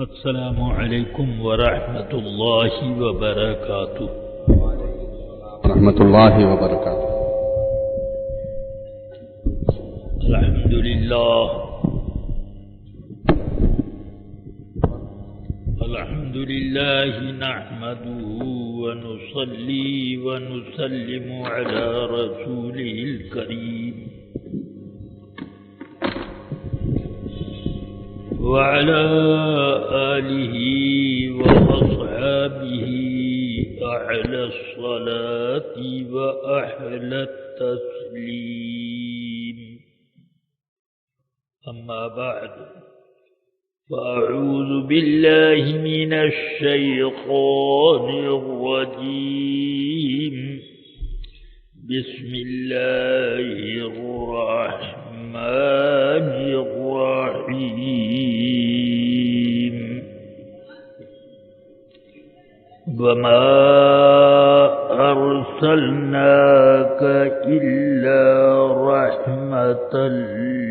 السلام علیکم ورحمۃ اللہ وبرکاتہ۔ رحمۃ اللہ وبرکاتہ۔ الحمد للہ نحمده ونصلي ونسلم على رسوله الكريم وعلى آله وأصحابه أعلى الصلاة وأحلى التسليم، أما بعد فأعوذ بالله من الشيطان الرجيم، بسم الله الرحمن الرحيم، وما أرسلناك إلا رحمة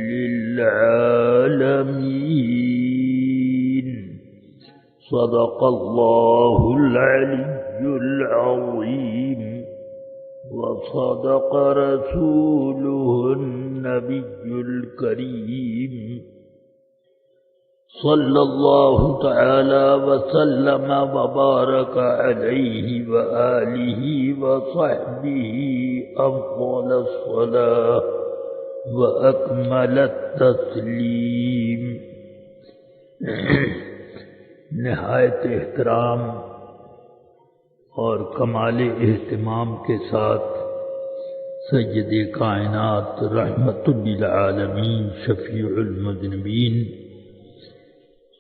للعالمين، صدق الله العلي العظيم، وصدق رسوله النبي الكريم، صلى الله تعالى وسلم وبارك عليه وآله وصحبه أفضل الصلاة وأكمل التسليم۔ نہایت احترام اور کمال اہتمام کے ساتھ سید کائنات رحمت للعالمین شفیع المذنبین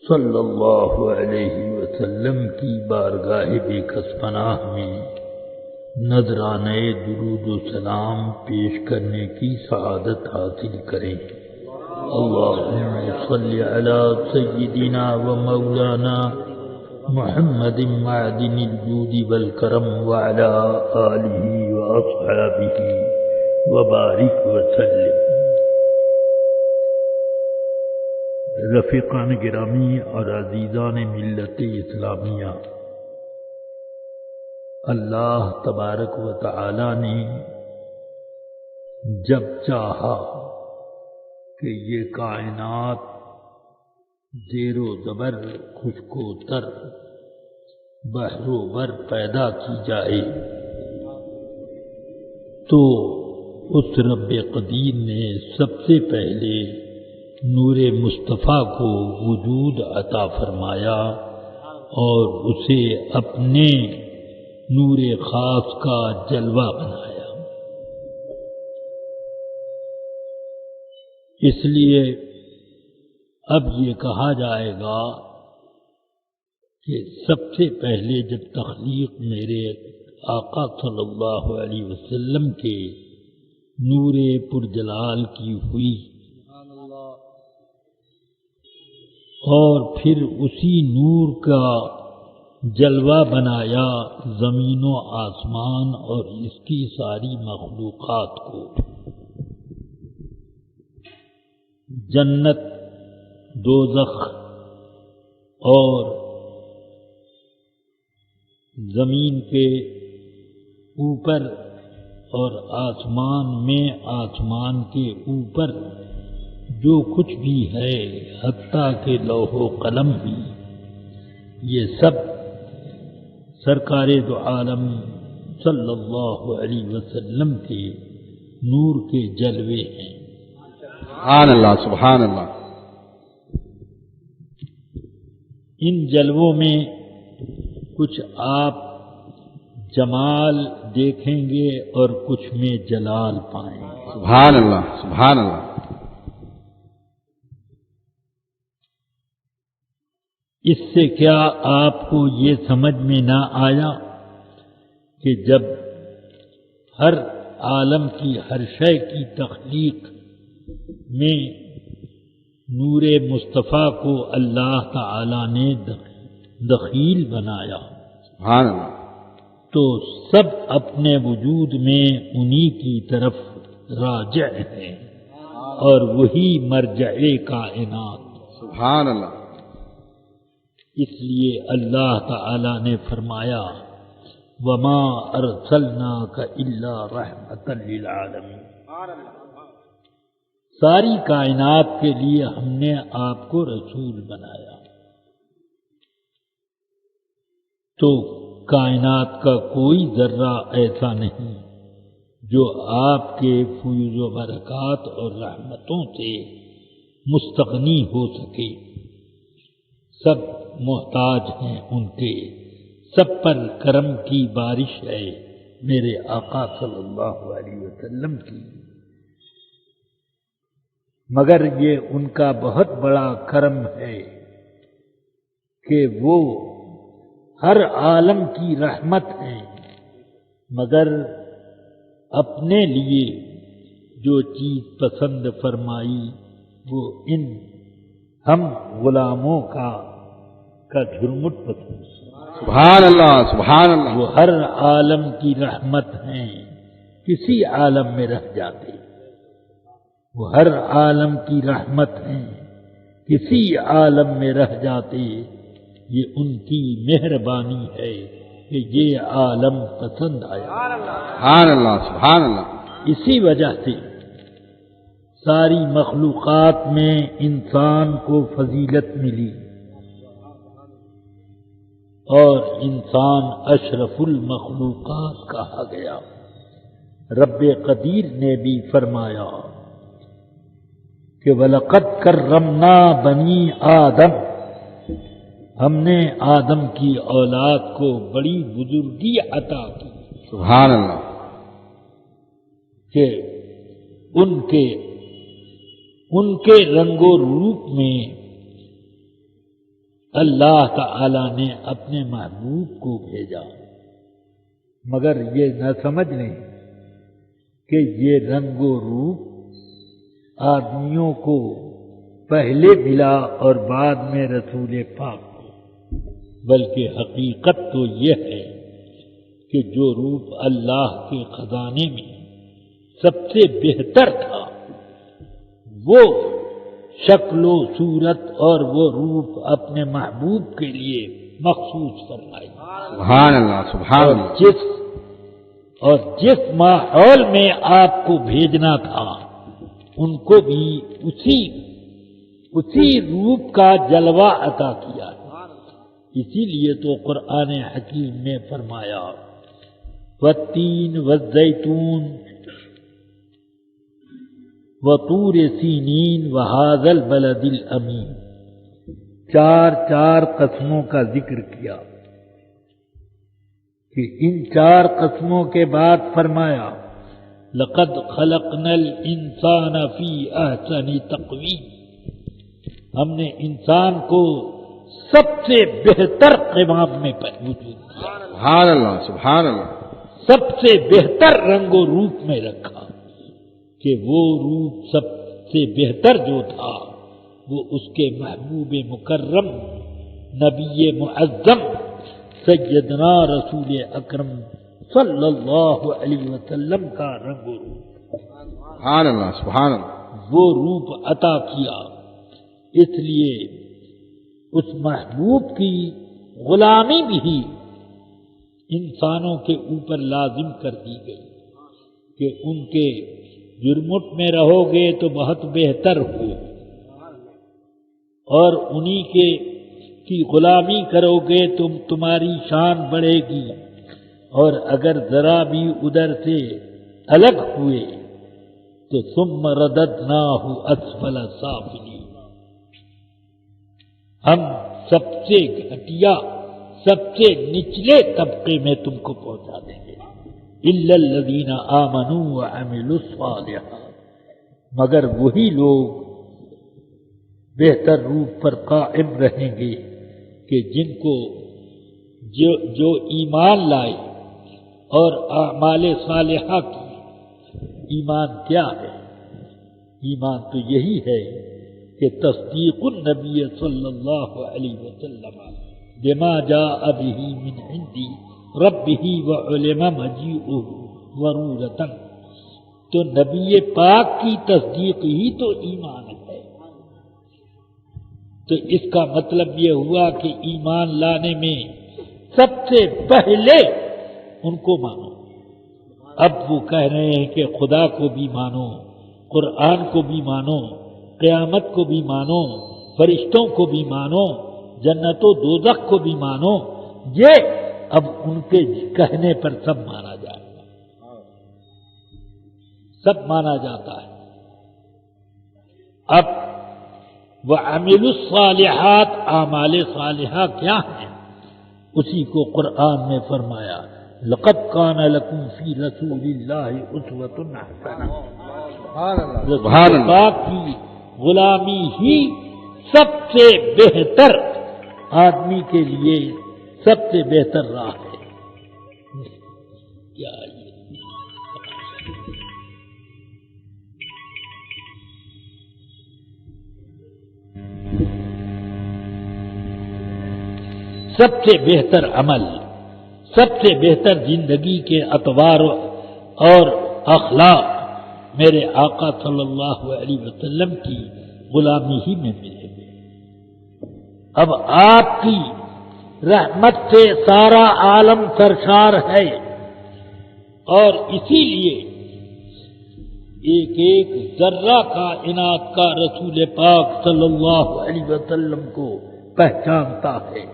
صلی اللہ علیہ وسلم کی بارگاہ بے کس پناہ میں نذرانے درود و سلام پیش کرنے کی سعادت حاصل کریں۔ اللہم صلی علی سیدنا و مولانا محمد معدن الجود والکرم وعلى آلہ واصحابہ وبارک وسلم۔ رفیقان گرامی اور عزیزان ملت اسلامیہ، اللہ تبارک و تعالی نے جب چاہا کہ یہ کائنات زیر و زبر خشک و تر بحر و بر پیدا کی جائے تو اس رب قدیر نے سب سے پہلے نور مصطفیٰ کو وجود عطا فرمایا اور اسے اپنے نور خاص کا جلوہ بنایا۔ اس لیے اب یہ کہا جائے گا کہ سب سے پہلے جب تخلیق میرے آقا صلی اللہ علیہ وسلم کے نور پرجلال کی ہوئی اور پھر اسی نور کا جلوہ بنایا زمین و آسمان اور اس کی ساری مخلوقات کو۔ جنت، دوزخ اور زمین کے اوپر اور آسمان میں آسمان کے اوپر جو کچھ بھی ہے حتیٰ کہ لوح و قلم بھی، یہ سب سرکار دو عالم صلی اللہ علیہ وسلم کے نور کے جلوے ہیں۔ سبحان اللہ، سبحان اللہ۔ ان جلووں میں کچھ آپ جمال دیکھیں گے اور کچھ میں جلال پائیں گے۔ سبحان اللہ، سبحان اللہ۔ اس سے کیا آپ کو یہ سمجھ میں نہ آیا کہ جب ہر عالم کی ہر شے کی تخلیق میں نور مصطفیٰ کو اللہ تعالی نے دخیل بنایا، سبحان اللہ، تو سب اپنے وجود میں انہی کی طرف راجع ہیں اور وہی مرجع کائنات۔ سبحان اللہ۔ اس لیے اللہ تعالی نے فرمایا وما ارسلناک الا رحمۃ للعالمین، ساری کائنات کے لیے ہم نے آپ کو رسول بنایا۔ تو کائنات کا کوئی ذرہ ایسا نہیں جو آپ کے فیض و برکات اور رحمتوں سے مستغنی ہو سکے، سب محتاج ہیں ان کے، سب پر کرم کی بارش ہے میرے آقا صلی اللہ علیہ وسلم کی، مگر یہ ان کا بہت بڑا کرم ہے کہ وہ ہر عالم کی رحمت ہیں، مگر اپنے لیے جو چیز پسند فرمائی وہ ان ہم غلاموں کا جھرمٹ پسند، سبحان اللہ سبحان اللہ، وہ ہر عالم کی رحمت ہیں، کسی عالم میں رہ جاتے، وہ ہر عالم کی رحمت ہیں، کسی عالم میں رہ جاتے، یہ ان کی مہربانی ہے کہ یہ عالم پسند آیا۔ سبحان اللہ سبحان اللہ، اسی وجہ سے ساری مخلوقات میں انسان کو فضیلت ملی اور انسان اشرف المخلوقات کہا گیا۔ رب قدیر نے بھی فرمایا کہ وَلَقَدْ كَرَّمْنَا بَنِي آدم، ہم نے آدم کی اولاد کو بڑی بزرگی عطا کی سبحان اللہ، کہ ان کے رنگ و روپ میں اللہ تعالی نے اپنے محبوب کو بھیجا، مگر یہ نہ سمجھ لیں کہ یہ رنگ و روپ آدمیوں کو پہلے ملا اور بعد میں رسول پاک کو، بلکہ حقیقت تو یہ ہے کہ جو روپ اللہ کے خزانے میں سب سے بہتر تھا، وہ شکل و صورت اور وہ روپ اپنے محبوب کے لیے مخصوص فرمائی، سبحان اللہ سبحان اللہ، اور جس ماحول میں آپ کو بھیجنا تھا ان کو بھی اسی روپ کا جلوہ عطا کیا، اسی لیے تو قرآن حکیم میں فرمایا والتین والزیتون وطور سینین وہذا البلد الامین، چار قسموں کا ذکر کیا کہ ان 4 قسموں کے بعد فرمایا لقد خلقنا الانسان فی احسن تقویم، ہم نے انسان کو سب سے بہتر قوام میں وجود دیا، سبحان اللہ سبحان اللہ، سب سے بہتر رنگ و روپ میں رکھا کہ وہ روپ سب سے بہتر جو تھا وہ اس کے محبوب مکرم نبی معظم سیدنا رسول اکرم صلی اللہ علیہ وسلم کا رنگ و روپ، سبحان اللہ سبحان اللہ، وہ روپ عطا کیا، اس لیے اس محبوب کی غلامی بھی انسانوں کے اوپر لازم کر دی گئی کہ ان کے جرمٹ میں رہو گے تو بہت بہتر ہو، اور انہی کی غلامی کرو گے تمہاری شان بڑھے گی، اور اگر ذرا بھی ادھر سے الگ ہوئے تو ثم رددناہ اسفل سافلین، ہم سب سے گھٹیا سب سے نچلے طبقے میں تم کو پہنچا دیں گے، الا الذین آمنوا وعملوا الصالحات، مگر وہی لوگ بہتر روپ پر قائم رہیں گے کہ جن کو جو ایمان لائے اور اعمال صالحہ کی۔ ایمان کیا ہے؟ ایمان تو یہی ہے کہ تصدیق النبی صلی اللہ علیہ وسلم بما جاء به من عندی ربہ وعلم مجیئہ ضرورتا، تو نبی پاک کی تصدیق ہی تو ایمان ہے، تو اس کا مطلب یہ ہوا کہ ایمان لانے میں سب سے پہلے ان کو مانو۔ اب وہ کہہ رہے ہیں کہ خدا کو بھی مانو، قرآن کو بھی مانو، قیامت کو بھی مانو، فرشتوں کو بھی مانو، جنت و دوزخ کو بھی مانو۔ یہ اب ان کے کہنے پر سب مانا جائے گا، سب مانا جاتا ہے۔ اب وَعَمِلُوا الصَّالِحَاتِ، اعمال صالحہ کیا ہیں؟ اسی کو قرآن میں فرمایا لَقَدْ كَانَ لَكُمْ فِي رَسُولِ اللَّهِ أُسْوَةٌ حَسَنَةٌ۔ رسول پاک کی غلامی ہی سب سے بہتر آدمی کے لیے سب سے بہتر راہ ہے۔ کیا سب سے بہتر عمل، سب سے بہتر زندگی کے اطوار اور اخلاق میرے آقا صلی اللہ علیہ وسلم کی غلامی ہی میں ملے گے۔ اب آپ کی رحمت سے سارا عالم سرشار ہے، اور اسی لیے ایک ایک ذرہ کائنات کا رسول پاک صلی اللہ علیہ وسلم کو پہچانتا ہے۔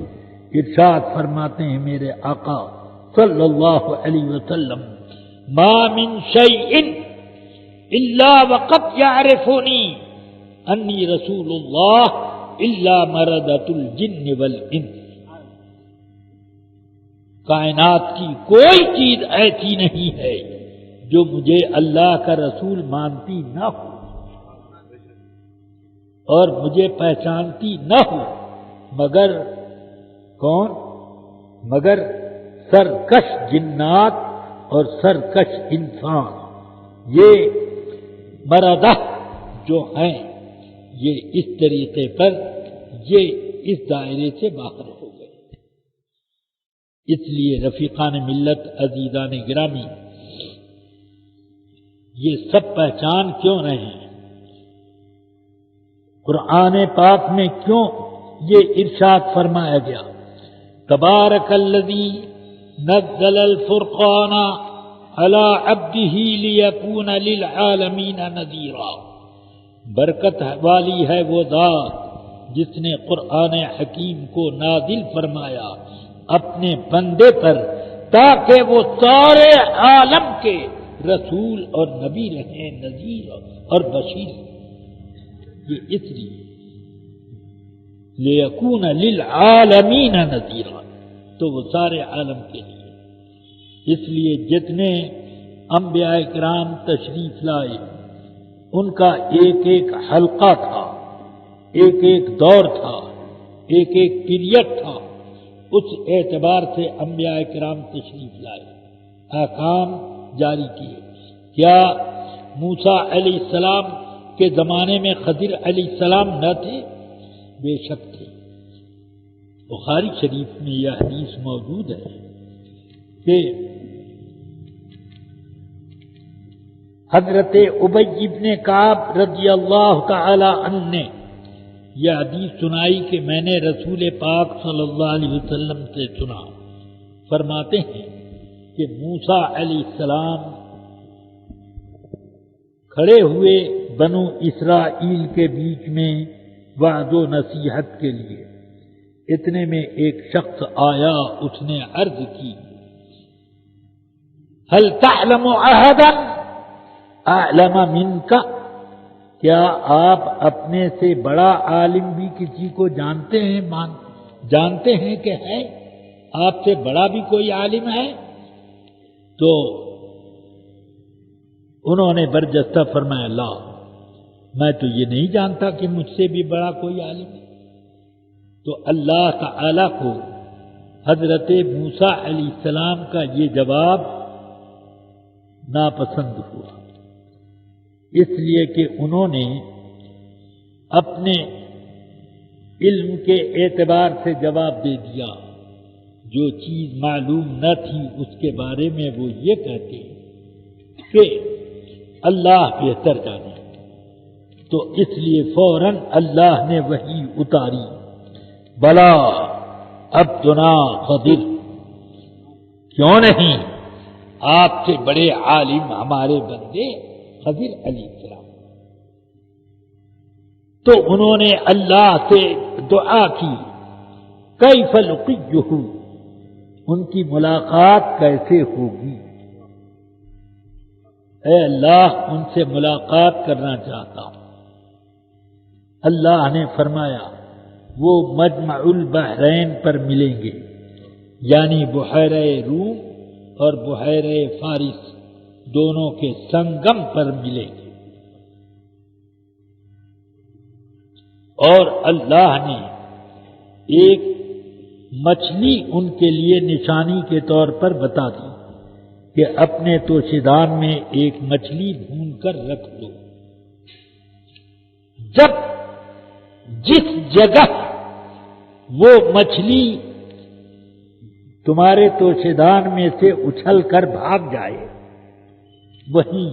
ارشاد فرماتے ہیں میرے آقا صلی اللہ علیہ وسلم ما من شیء الا وقد یعرفنی انی رسول اللہ الا مردۃ الجن والانس۔ کائنات کی کوئی چیز ایسی نہیں ہے جو مجھے اللہ کا رسول مانتی نہ ہو اور مجھے پہچانتی نہ ہو، مگر کون؟ مگر سرکش جنات اور سرکش انسان۔ یہ مردہ جو ہیں یہ اس طریقے پر یہ اس دائرے سے باہر ہو گئے۔ اس لیے رفیقان ملت، عزیزان گرامی، یہ سب پہچان کیوں رہے ہیں؟ قرآن پاک میں کیوں یہ ارشاد فرمایا گیا تبارک الذی نزل الفرقان علی عبدہ لیکون للعالمین نذیرا؟ برکت والی ہے وہ ذات جس نے قرآن حکیم کو نازل فرمایا اپنے بندے پر تاکہ وہ سارے عالم کے رسول اور نبی رہیں، نذیر اور بشیر۔ یہ اس لیے لیکون للعالمین نذیرا، تو وہ سارے عالم کے لیے۔ اس لیے جتنے انبیاء کرام تشریف لائے ان کا ایک ایک حلقہ تھا، ایک ایک دور تھا، ایک ایک پیریڈ تھا۔ اس اعتبار سے انبیاء کرام تشریف لائے، احکام جاری کیے۔ کیا موسیٰ علیہ السلام کے زمانے میں خضر علیہ السلام نہ تھے؟ بے شک تھے۔ بخاری شریف میں یہ حدیث موجود ہے کہ حضرت ابی بن کعب رضی اللہ تعالی عنہ نے یہ حدیث سنائی کہ میں نے رسول پاک صلی اللہ علیہ وسلم سے سنا۔ فرماتے ہیں کہ موسیٰ علیہ السلام کھڑے ہوئے بنو اسرائیل کے بیچ میں وعظ و نصیحت کے لیے۔ اتنے میں ایک شخص آیا، اس نے عرض کی هل تعلم احدا اعلم منک؟ کیا آپ اپنے سے بڑا عالم بھی کسی کو جانتے ہیں؟ جانتے ہیں کہ ہے آپ سے بڑا بھی کوئی عالم ہے؟ تو انہوں نے برجستہ فرمایا لا، میں تو یہ نہیں جانتا کہ مجھ سے بھی بڑا کوئی عالم ہے۔ تو اللہ تعالی کو حضرت موسیٰ علیہ السلام کا یہ جواب ناپسند ہوا، اس لیے کہ انہوں نے اپنے علم کے اعتبار سے جواب دے دیا، جو چیز معلوم نہ تھی اس کے بارے میں وہ یہ کہتے کہ اللہ بہتر جانے۔ تو اس لیے فوراً اللہ نے وحی اتاری، بلا عبدنا خضر، کیوں نہیں، آپ سے بڑے عالم ہمارے بندے خضر علیہ السلام۔ تو انہوں نے اللہ سے دعا کی، کیف لقیہ، ان کی ملاقات کیسے ہوگی، اے اللہ ان سے ملاقات کرنا چاہتا ہوں۔ اللہ نے فرمایا وہ مجمع البحرین پر ملیں گے، یعنی بحیرہ روم اور بحیرہ فارس دونوں کے سنگم پر ملیں گے۔ اور اللہ نے ایک مچھلی ان کے لیے نشانی کے طور پر بتا دی کہ اپنے توشیدان میں ایک مچھلی بھون کر رکھ دو، جب جس جگہ وہ مچھلی تمہارے توشیدان میں سے اچھل کر بھاگ جائے وہیں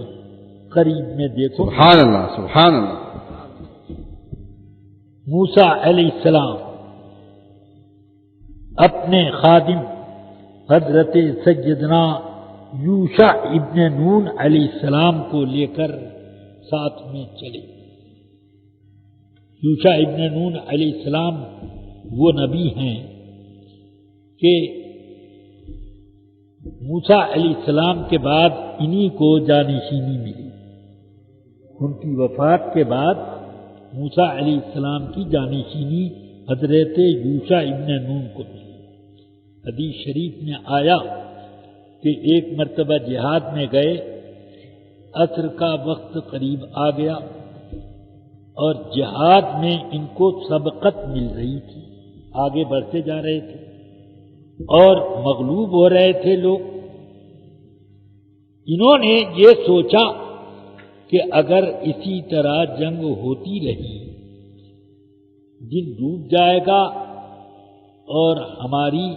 قریب میں دیکھو۔ سبحان اللہ، سبحان اللہ۔ موسیٰ علیہ السلام اپنے خادم حضرت سیدنا یوشع ابن نون علیہ السلام کو لے کر ساتھ میں چلے۔ یوشع ابن نون علیہ السلام وہ نبی ہیں کہ موسیٰ علیہ السلام کے بعد انہی کو جانشینی ملی، ان کی وفات کے بعد موسیٰ علیہ السلام کی جانشینی حضرت یوشع ابن نون کو ملی۔ حدیث شریف میں آیا کہ ایک مرتبہ جہاد میں گئے، عصر کا وقت قریب آ گیا اور جہاد میں ان کو سبقت مل رہی تھی، آگے بڑھتے جا رہے تھے اور مغلوب ہو رہے تھے لوگ۔ انہوں نے یہ سوچا کہ اگر اسی طرح جنگ ہوتی رہی دن ڈوب جائے گا اور ہماری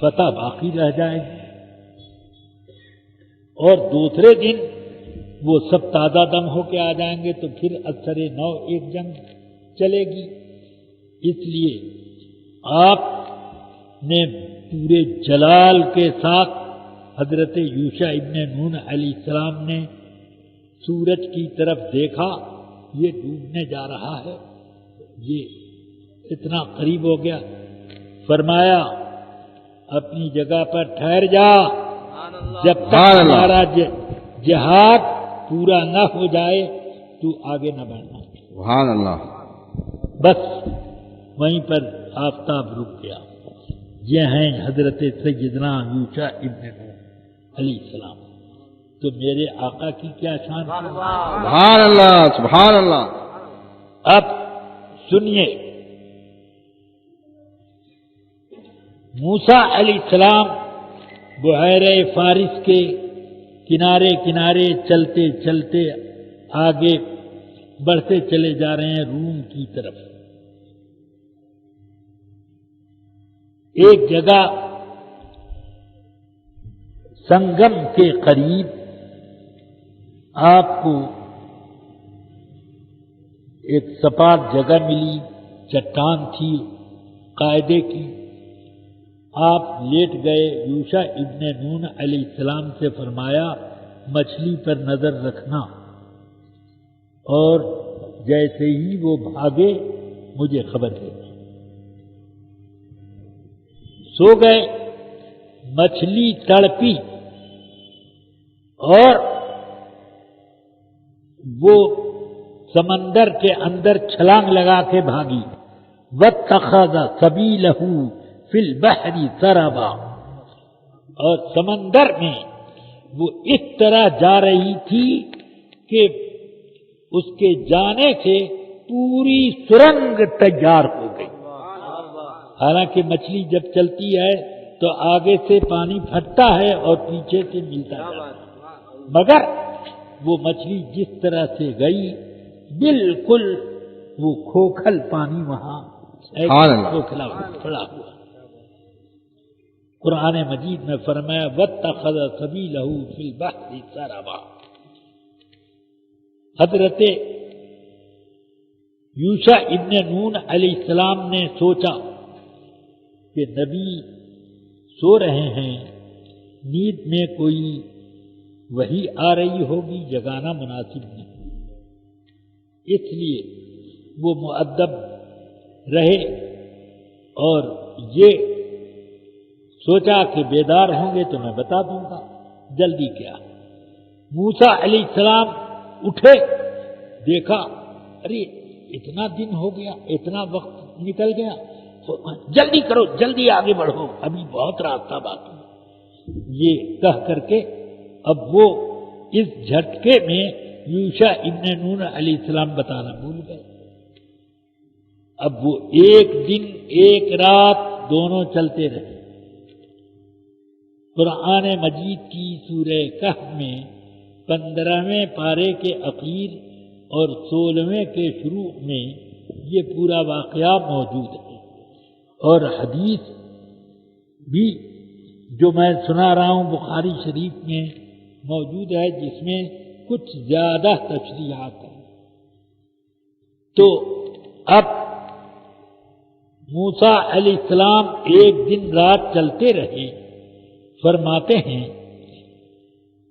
فتح باقی رہ جائے گی، اور دوسرے دن وہ سب تازہ دم ہو کے آ جائیں گے تو پھر اثر نو ایک جنگ چلے گی۔ اس لیے آپ نے پورے جلال کے ساتھ حضرت یوشع ابن نون علیہ السلام نے سورج کی طرف دیکھا، یہ ڈوبنے جا رہا ہے، یہ اتنا قریب ہو گیا، فرمایا اپنی جگہ پر ٹھہر جا، جب تک ہمارا جہاد پورا نہ ہو جائے تو آگے نہ بڑھنا۔ سبحان اللہ۔ بس وہیں پر آفتاب رک گیا۔ یہ ہیں حضرت سیدنا یوشع ابن نون علیہ السلام۔ تو میرے آقا کی کیا شان ہے؟ سبحان اللہ، سبحان اللہ۔ اب سنیے، موسیٰ علیہ السلام بحیرہ فارس کے کنارے کنارے چلتے چلتے آگے بڑھتے چلے جا رہے ہیں روم کی طرف۔ ایک جگہ سنگم کے قریب آپ کو ایک سپاٹ جگہ ملی، چٹان تھی قاعدے کی، آپ لیٹ گئے۔ یوشع ابن نون علیہ السلام سے فرمایا مچھلی پر نظر رکھنا، اور جیسے ہی وہ بھاگے مجھے خبر دینا۔ سو گئے، مچھلی تڑپی اور وہ سمندر کے اندر چھلانگ لگا کے بھاگی۔ واتخذ سبیلہ فی البحر سربا، اور سمندر میں وہ اس طرح جا رہی تھی کہ اس کے جانے سے پوری سرنگ تیار ہو گئی۔ حالانکہ مچھلی جب چلتی ہے تو آگے سے پانی پھٹتا ہے اور پیچھے سے ملتا جاتا ہے، مگر وہ مچھلی جس طرح سے گئی بالکل وہ کھوکھل پانی وہاں کھوکھلا پڑا ہوا۔ قرآن مجید میں فرمایا واتخذ سبیلہ فی البحر سربا۔ حضرت یوشع ابن نون علیہ السلام نے سوچا کہ نبی سو رہے ہیں، نیند میں کوئی وحی آ رہی ہوگی، جگانا مناسب نہیں، اس لیے وہ مؤدب رہے اور یہ سوچا کہ بیدار ہوں گے تو میں بتا دوں گا، جلدی کیا۔ موسیٰ علیہ السلام اٹھے، دیکھا ارے اتنا دن ہو گیا، اتنا وقت نکل گیا، جلدی کرو، جلدی آگے بڑھو، ابھی بہت راستہ باقی۔ یہ کہہ کر کے اب وہ اس جھٹکے میں یوشع ابن نون علیہ السلام بتانا بھول گئے۔ اب وہ ایک دن ایک رات دونوں چلتے رہے۔ قرآن مجید کی سورہ کہف میں 15ویں پارے کے اخیر اور 16ویں کے شروع میں یہ پورا واقعہ موجود ہے، اور حدیث بھی جو میں سنا رہا ہوں بخاری شریف میں موجود ہے، جس میں کچھ زیادہ تشریحات ہیں۔ تو اب موسیٰ علیہ السلام ایک دن رات چلتے رہے، فرماتے ہیں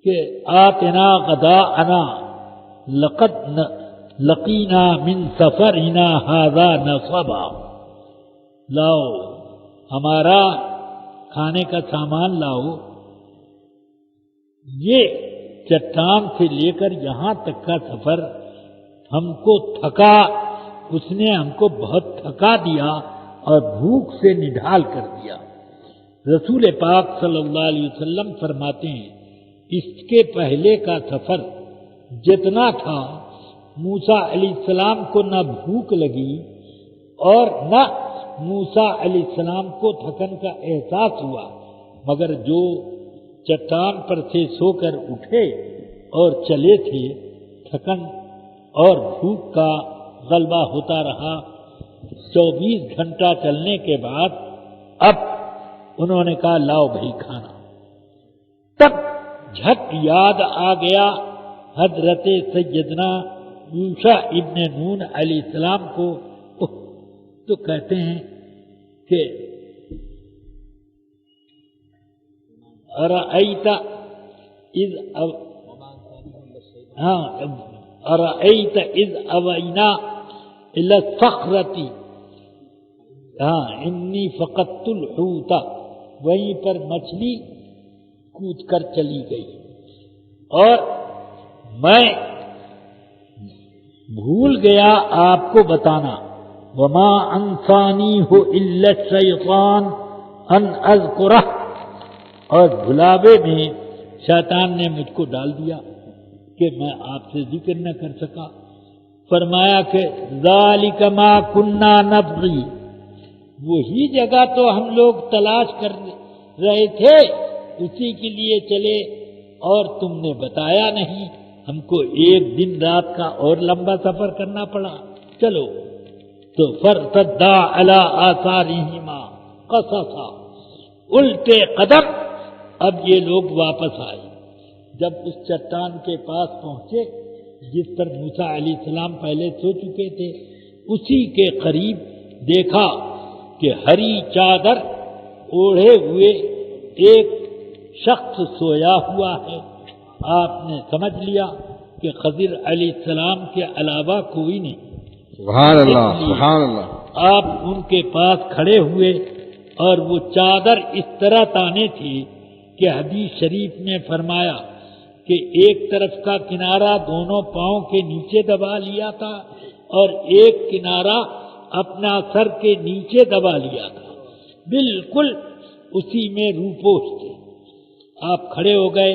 کہ آتنا غداءنا لقد لقینا من سفرنا ھذا نصبا، لاؤ ہمارا کھانے کا سامان لاؤ، یہ چٹان سے لے کر یہاں تک کا سفر ہم کو تھکا، اس نے ہم کو بہت تھکا دیا اور بھوک سے نڈھال کر دیا۔ رسول پاک صلی اللہ علیہ وسلم فرماتے ہیں اس کے پہلے کا سفر جتنا تھا، موسیٰ علیہ السلام کو نہ بھوک لگی اور نہ موسیٰ علیہ السلام کو تھکن کا احساس ہوا، مگر جو چٹان پر سے سو کر اٹھے اور چلے تھے، تھکن اور بھوک کا غلبہ ہوتا رہا۔ 24 گھنٹہ چلنے کے بعد اب انہوں نے کہا لاؤ بھائی کھانا۔ تب جھٹ یاد آ گیا حضرت سیدنا یوشع ابن نون علیہ السلام کو۔ تو کہتے ہیں کہ ارأیت اذ ارأیت اذ اوینا الی الصخرۃ انی فقدت الحوت، وہیں پر مچھلی کود کر چلی گئی اور میں بھول گیا آپ کو بتانا، وما انسانیہ الا الشیطان ان اذکرہ، اور بھلاوے میں شیطان نے مجھ کو ڈال دیا کہ میں آپ سے ذکر نہ کر سکا۔ فرمایا کہ ذالک ما کننا نبغی، وہی جگہ تو ہم لوگ تلاش کر رہے تھے، اسی کے لیے چلے اور تم نے بتایا نہیں، ہم کو ایک دن رات کا اور لمبا سفر کرنا پڑا۔ چلو تو فرتدا علی آثارہما قصصا، الٹے قدم اب یہ لوگ واپس آئے۔ جب اس چٹان کے پاس پہنچے جس پر موسیٰ علیہ السلام پہلے سو چکے تھے، اسی کے قریب دیکھا کہ ہری چادر اوڑھے ہوئے ایک شخص سویا ہوا ہے۔ آپ نے سمجھ لیا کہ خضر علیہ السلام کے علاوہ کوئی نہیں۔ سبحان اللہ، سبحان اللہ۔ آپ ان کے پاس کھڑے ہوئے اور وہ چادر اس طرح تانے تھی کہ حدیث شریف میں فرمایا کہ ایک طرف کا کنارہ دونوں پاؤں کے نیچے دبا لیا تھا اور ایک کنارہ اپنا سر کے نیچے دبا لیا تھا، بالکل اسی میں روپوش تھے۔ آپ کھڑے ہو گئے،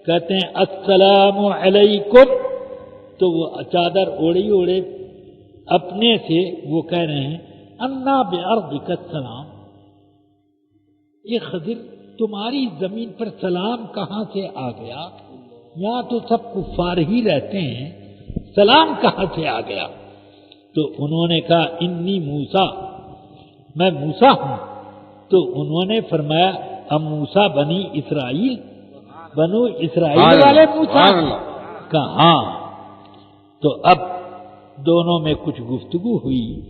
کہتے ہیں السلام علیکم، تو وہ چادر اوڑے اپنے سے وہ کہہ رہے ہیں انا بارضک السلام، یہ خضر تمہاری زمین پر سلام کہاں سے آ گیا؟ یہاں تو سب کفار ہی رہتے ہیں، سلام کہاں سے آ گیا؟ تو انہوں نے کہا انی موسیٰ، میں موسیٰ ہوں۔ تو انہوں نے فرمایا اب موسیٰ بنی اسرائیل، بنو اسرائیل والے موسیٰ؟ کہا ہاں۔ تو اب دونوں میں کچھ گفتگو ہوئی.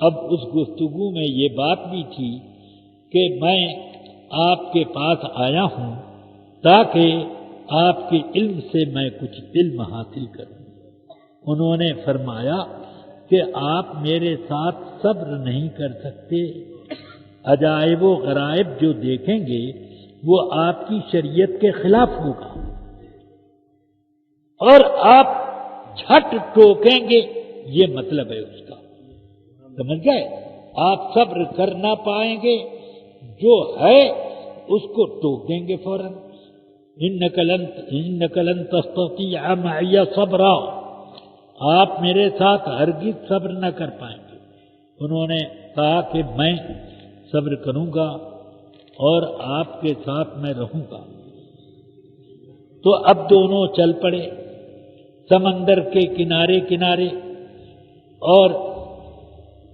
اب اس گفتگو میں یہ بات بھی تھی کہ میں آپ کے پاس آیا ہوں تاکہ آپ کے علم سے میں کچھ علم حاصل کروں. انہوں نے فرمایا کہ آپ میرے ساتھ صبر نہیں کر سکتے. عجائب و غرائب جو دیکھیں گے وہ آپ کی شریعت کے خلاف ہوگا اور آپ جھٹ ٹوکیں گے، یہ مطلب ہے اس کا. سمجھ گئے؟ آپ صبر کر نہ پائیں گے، جو ہے اس کو ٹوک دیں گے فوراً. انک لن تستطیع معی صبرا، آپ میرے ساتھ ہرگز صبر نہ کر پائیں گے. انہوں نے کہا کہ میں صبر کروں گا اور آپ کے ساتھ میں رہوں گا. تو اب دونوں چل پڑے سمندر کے کنارے کنارے، اور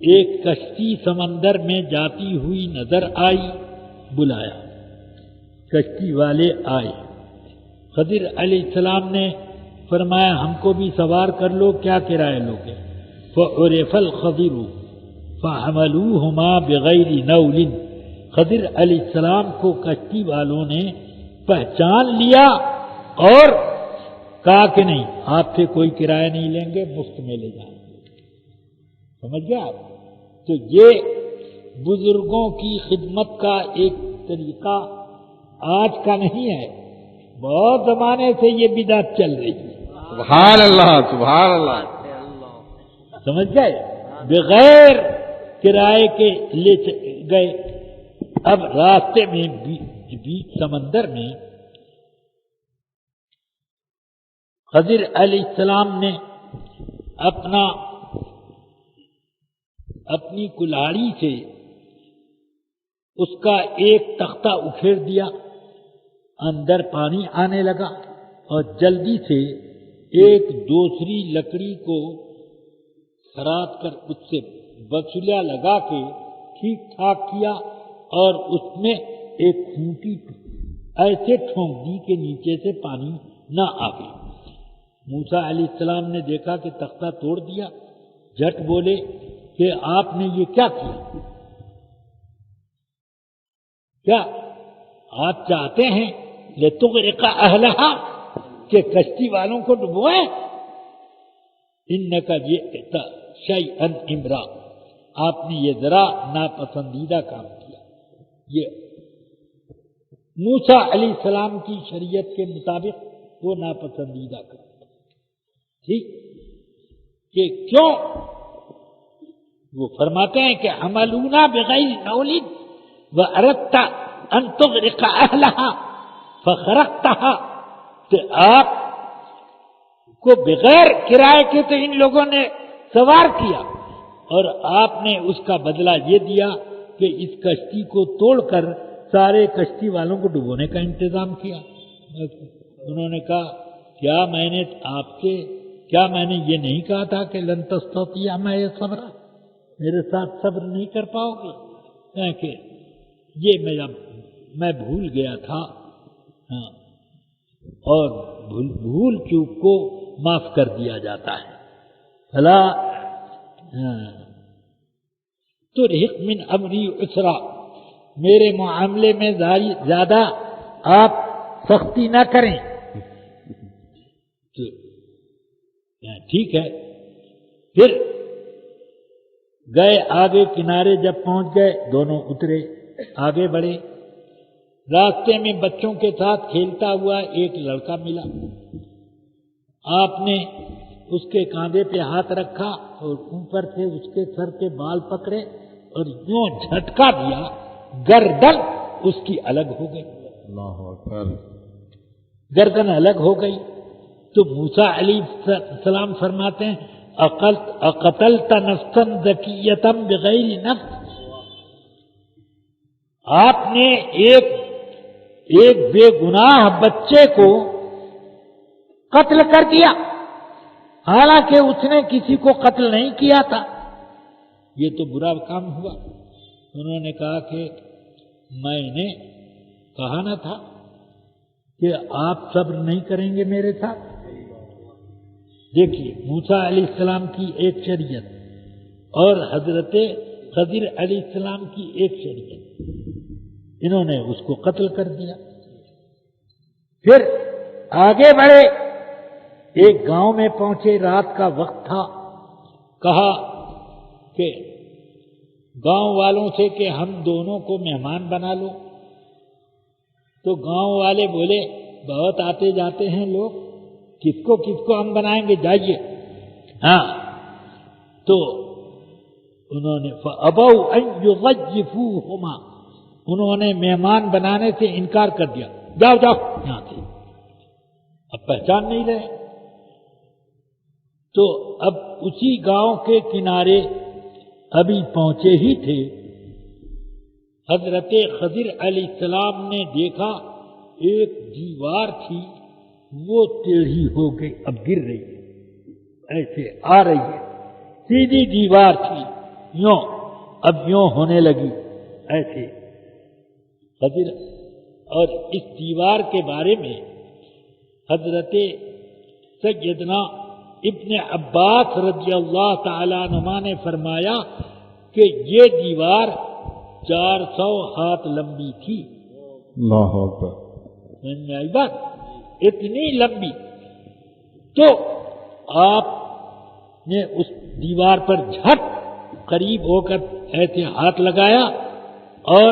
ایک کشتی سمندر میں جاتی ہوئی نظر آئی. بلایا، کشتی والے آئے. خضر علیہ السلام نے فرمایا ہم کو بھی سوار کر لو، کیا کرایہ لوگے؟ فعرف الخضر فحملوہما بغیر نول. خضر علیہ السلام کو کشتی والوں نے پہچان لیا اور کہا کہ نہیں، آپ سے کوئی کرایہ نہیں لیں گے، مفت میں لے جائیں گے. سمجھ گیا آپ؟ تو یہ بزرگوں کی خدمت کا ایک طریقہ آج کا نہیں ہے، بہت زمانے سے یہ بدعت چل رہی ہے. سبحان اللہ، سبحان اللہ. سمجھ گئے؟ بغیر کرائے کے لے گئے. اب راستے میں بیچ سمندر میں خضر علیہ السلام نے اپنی کلاڑی سے اس کا ایک تختہ اکھیڑ دیا، اندر پانی آنے لگا اور جلدی سے ایک دوسری لکڑی کو خراد کر اس سے بسولہ لگا کے ٹھیک ٹھاک کیا اور اس میں ایک کھونٹی ایسے ٹھونک دی کہ نیچے سے پانی نہ آئے. موسیٰ علیہ السلام نے دیکھا کہ تختہ توڑ دیا، جھٹ بولے کہ آپ نے یہ کیا کیا؟ کیا آپ چاہتے ہیں لتغرق اہلہا کہ کشتی والوں کو ڈبوئیں؟ انک جئت شیئا امرا، آپ نے یہ ذرا ناپسندیدہ کام کیا. یہ موسیٰ علیہ السلام کی شریعت کے مطابق وہ ناپسندیدہ کام. ٹھیک کہ کیوں؟ وہ فرماتے ہیں کہ حملونا بغیر نول واردت ان تغرق اہلہا فخرقتہا، کہ آپ کو بغیر کرائے کے تو ان لوگوں نے سوار کیا اور آپ نے اس کا بدلہ یہ دیا کہ اس کشتی کو توڑ کر سارے کشتی والوں کو ڈبونے کا انتظام کیا. انہوں نے کہا کیا میں نے یہ نہیں کہا تھا کہ لن تستطیع معی صبرا، میرے ساتھ صبر نہیں کر پاؤ گے؟ کہ یہ میں بھول گیا تھا. ہاں، اور بھول چوک کو معاف کر دیا جاتا ہے. فلا ترہق من امری عسرا، میرے معاملے میں زیادہ آپ سختی نہ کریں. ٹھیک ہے. پھر گئے آگے کنارے، جب پہنچ گئے دونوں اترے، آگے بڑھے. راستے میں بچوں کے ساتھ کھیلتا ہوا ایک لڑکا ملا. آپ نے اس کے کاندھے پہ ہاتھ رکھا اور اوپر سے اس کے سر کے بال پکڑے اور یوں جھٹکا دیا، گردن اس کی الگ ہو گئی. اللہ اکبر. گردن الگ ہو گئی. تو موسیٰ علیہ السلام فرماتے ہیں اقتلت نفسا ذکیۃ بغیر نفس، آپ نے ایک بے گناہ بچے کو قتل کر دیا، حالانکہ اس نے کسی کو قتل نہیں کیا تھا. یہ تو برا کام ہوا. انہوں نے کہا کہ میں نے کہا نہ تھا کہ آپ صبر نہیں کریں گے میرے ساتھ. دیکھیے موسیٰ علیہ السلام کی ایک شریعت اور حضرت خضر علیہ السلام کی ایک شریعت، انہوں نے اس کو قتل کر دیا۔ پھر آگے بڑھے، ایک گاؤں میں پہنچے، رات کا وقت تھا، کہا کہ گاؤں والوں سے کہ ہم دونوں کو مہمان بنا لو۔ تو گاؤں والے بولے بہت آتے جاتے ہیں لوگ، کس کو ہم بنائیں گے، جائیے۔ ہاں، تو انہوں نے فَأَبَوْا أَن يُضَيِّفُوهُمَا، انہوں نے مہمان بنانے سے انکار کر دیا، جاؤ یہاں سے، اب پہچان نہیں رہے۔ تو اب اسی گاؤں کے کنارے ابھی پہنچے ہی تھے، حضرت خضر علیہ السلام نے دیکھا ایک دیوار تھی، وہ ٹیڑھی ہو گئی، اب گر رہی ہے، ایسے آ رہی ہے، سیدھی دیوار تھی، یوں اب یوں ہونے لگی ایسے خضر۔ اور اس دیوار کے بارے میں حضرت سیدنا ابن عباس رضی اللہ تعالیٰ عنہما نے فرمایا کہ یہ دیوار 400 ہاتھ لمبی تھی۔ اللہ اکبر۔ سمجھ میں آئی بات؟ اتنی لمبی۔ تو آپ نے اس دیوار پر جھٹ قریب ہو کر ایسے ہاتھ لگایا اور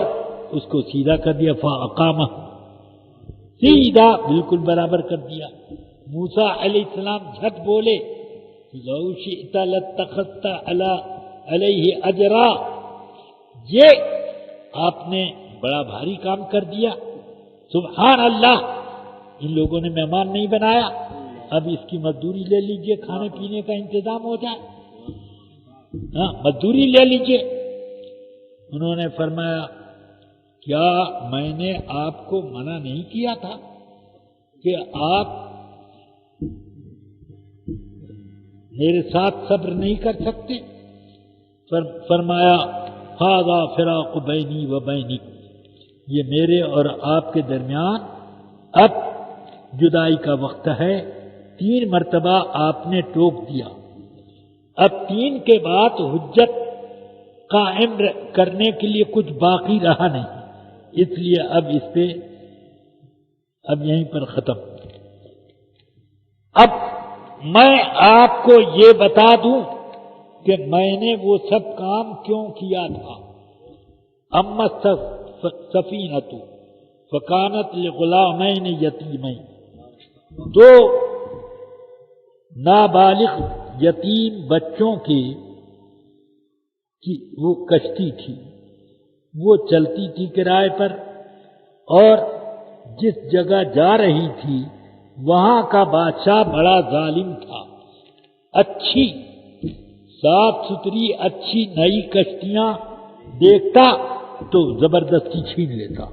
اس کو سیدھا کر دیا، فَأَقَامَهُ، سیدھا بالکل برابر کر دیا۔ موسیٰ علیہ السلام جھٹ بولے، لَوْ شِئْتَ لَاتَّخَذْتَ عَلَيْهِ أَجْرًا، یہ آپ نے بڑا بھاری کام کر دیا، سبحان اللہ۔ ان لوگوں نے مہمان نہیں بنایا، اب اس کی مزدوری لے لیجئے، کھانے پینے کا انتظام ہو جائے، ہاں مزدوری لے لیجئے۔ انہوں نے فرمایا کیا میں نے آپ کو منع نہیں کیا تھا کہ آپ میرے ساتھ صبر نہیں کر سکتے؟ فرمایا ھذا فراق بینی و بینک، یہ میرے اور آپ کے درمیان اب جدائی کا وقت ہے۔ 3 مرتبہ آپ نے ٹوک دیا، اب 3 کے بعد حجت قائم کرنے کے لیے کچھ باقی رہا نہیں، اس لیے اب اس پہ اب یہیں پر ختم۔ اب میں آپ کو یہ بتا دوں کہ میں نے وہ سب کام کیوں کیا تھا۔ اما السفینۃ فکانت لغلامین یتیمین، 2 نابالغ یتیم بچوں کی وہ کشتی تھی، وہ چلتی تھی کرائے پر، اور جس جگہ جا رہی تھی وہاں کا بادشاہ بڑا ظالم تھا، اچھی صاف ستھری اچھی نئی کشتیاں دیکھتا تو زبردستی چھین لیتا۔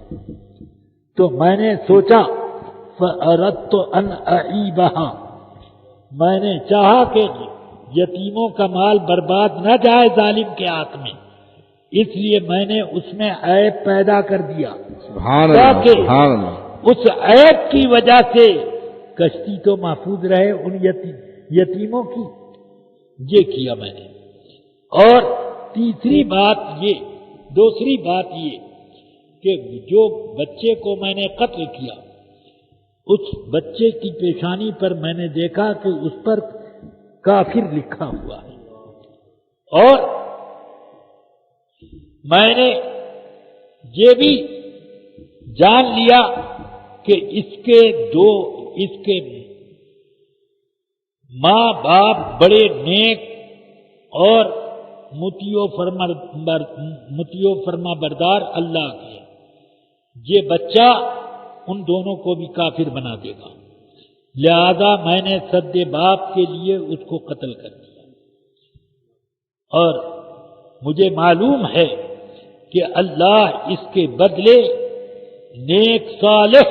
تو میں نے سوچا فَأَرَدْتُ أَنْ أَعِيبَهَا، میں نے چاہا کہ یتیموں کا مال برباد نہ جائے ظالم کے ہاتھ میں، اس لیے میں نے اس میں عیب پیدا کر دیا، سبحان اللہ، سبحان اللہ۔ اس عیب کی وجہ سے کشتی تو محفوظ رہے ان یتیموں کی، یہ کیا میں نے۔ اور دوسری بات یہ کہ جو بچے کو میں نے قتل کیا، اس بچے کی پیشانی پر میں نے دیکھا کہ اس پر کافر لکھا ہوا ہے، اور میں نے یہ بھی جان لیا کہ اس کے ماں باپ بڑے نیک اور مطیع فرما بردار اللہ کے، یہ بچہ ان دونوں کو بھی کافر بنا دے گا، لہذا میں نے سد باپ کے لیے اس کو قتل کر دیا۔ اور مجھے معلوم ہے کہ اللہ اس کے بدلے نیک صالح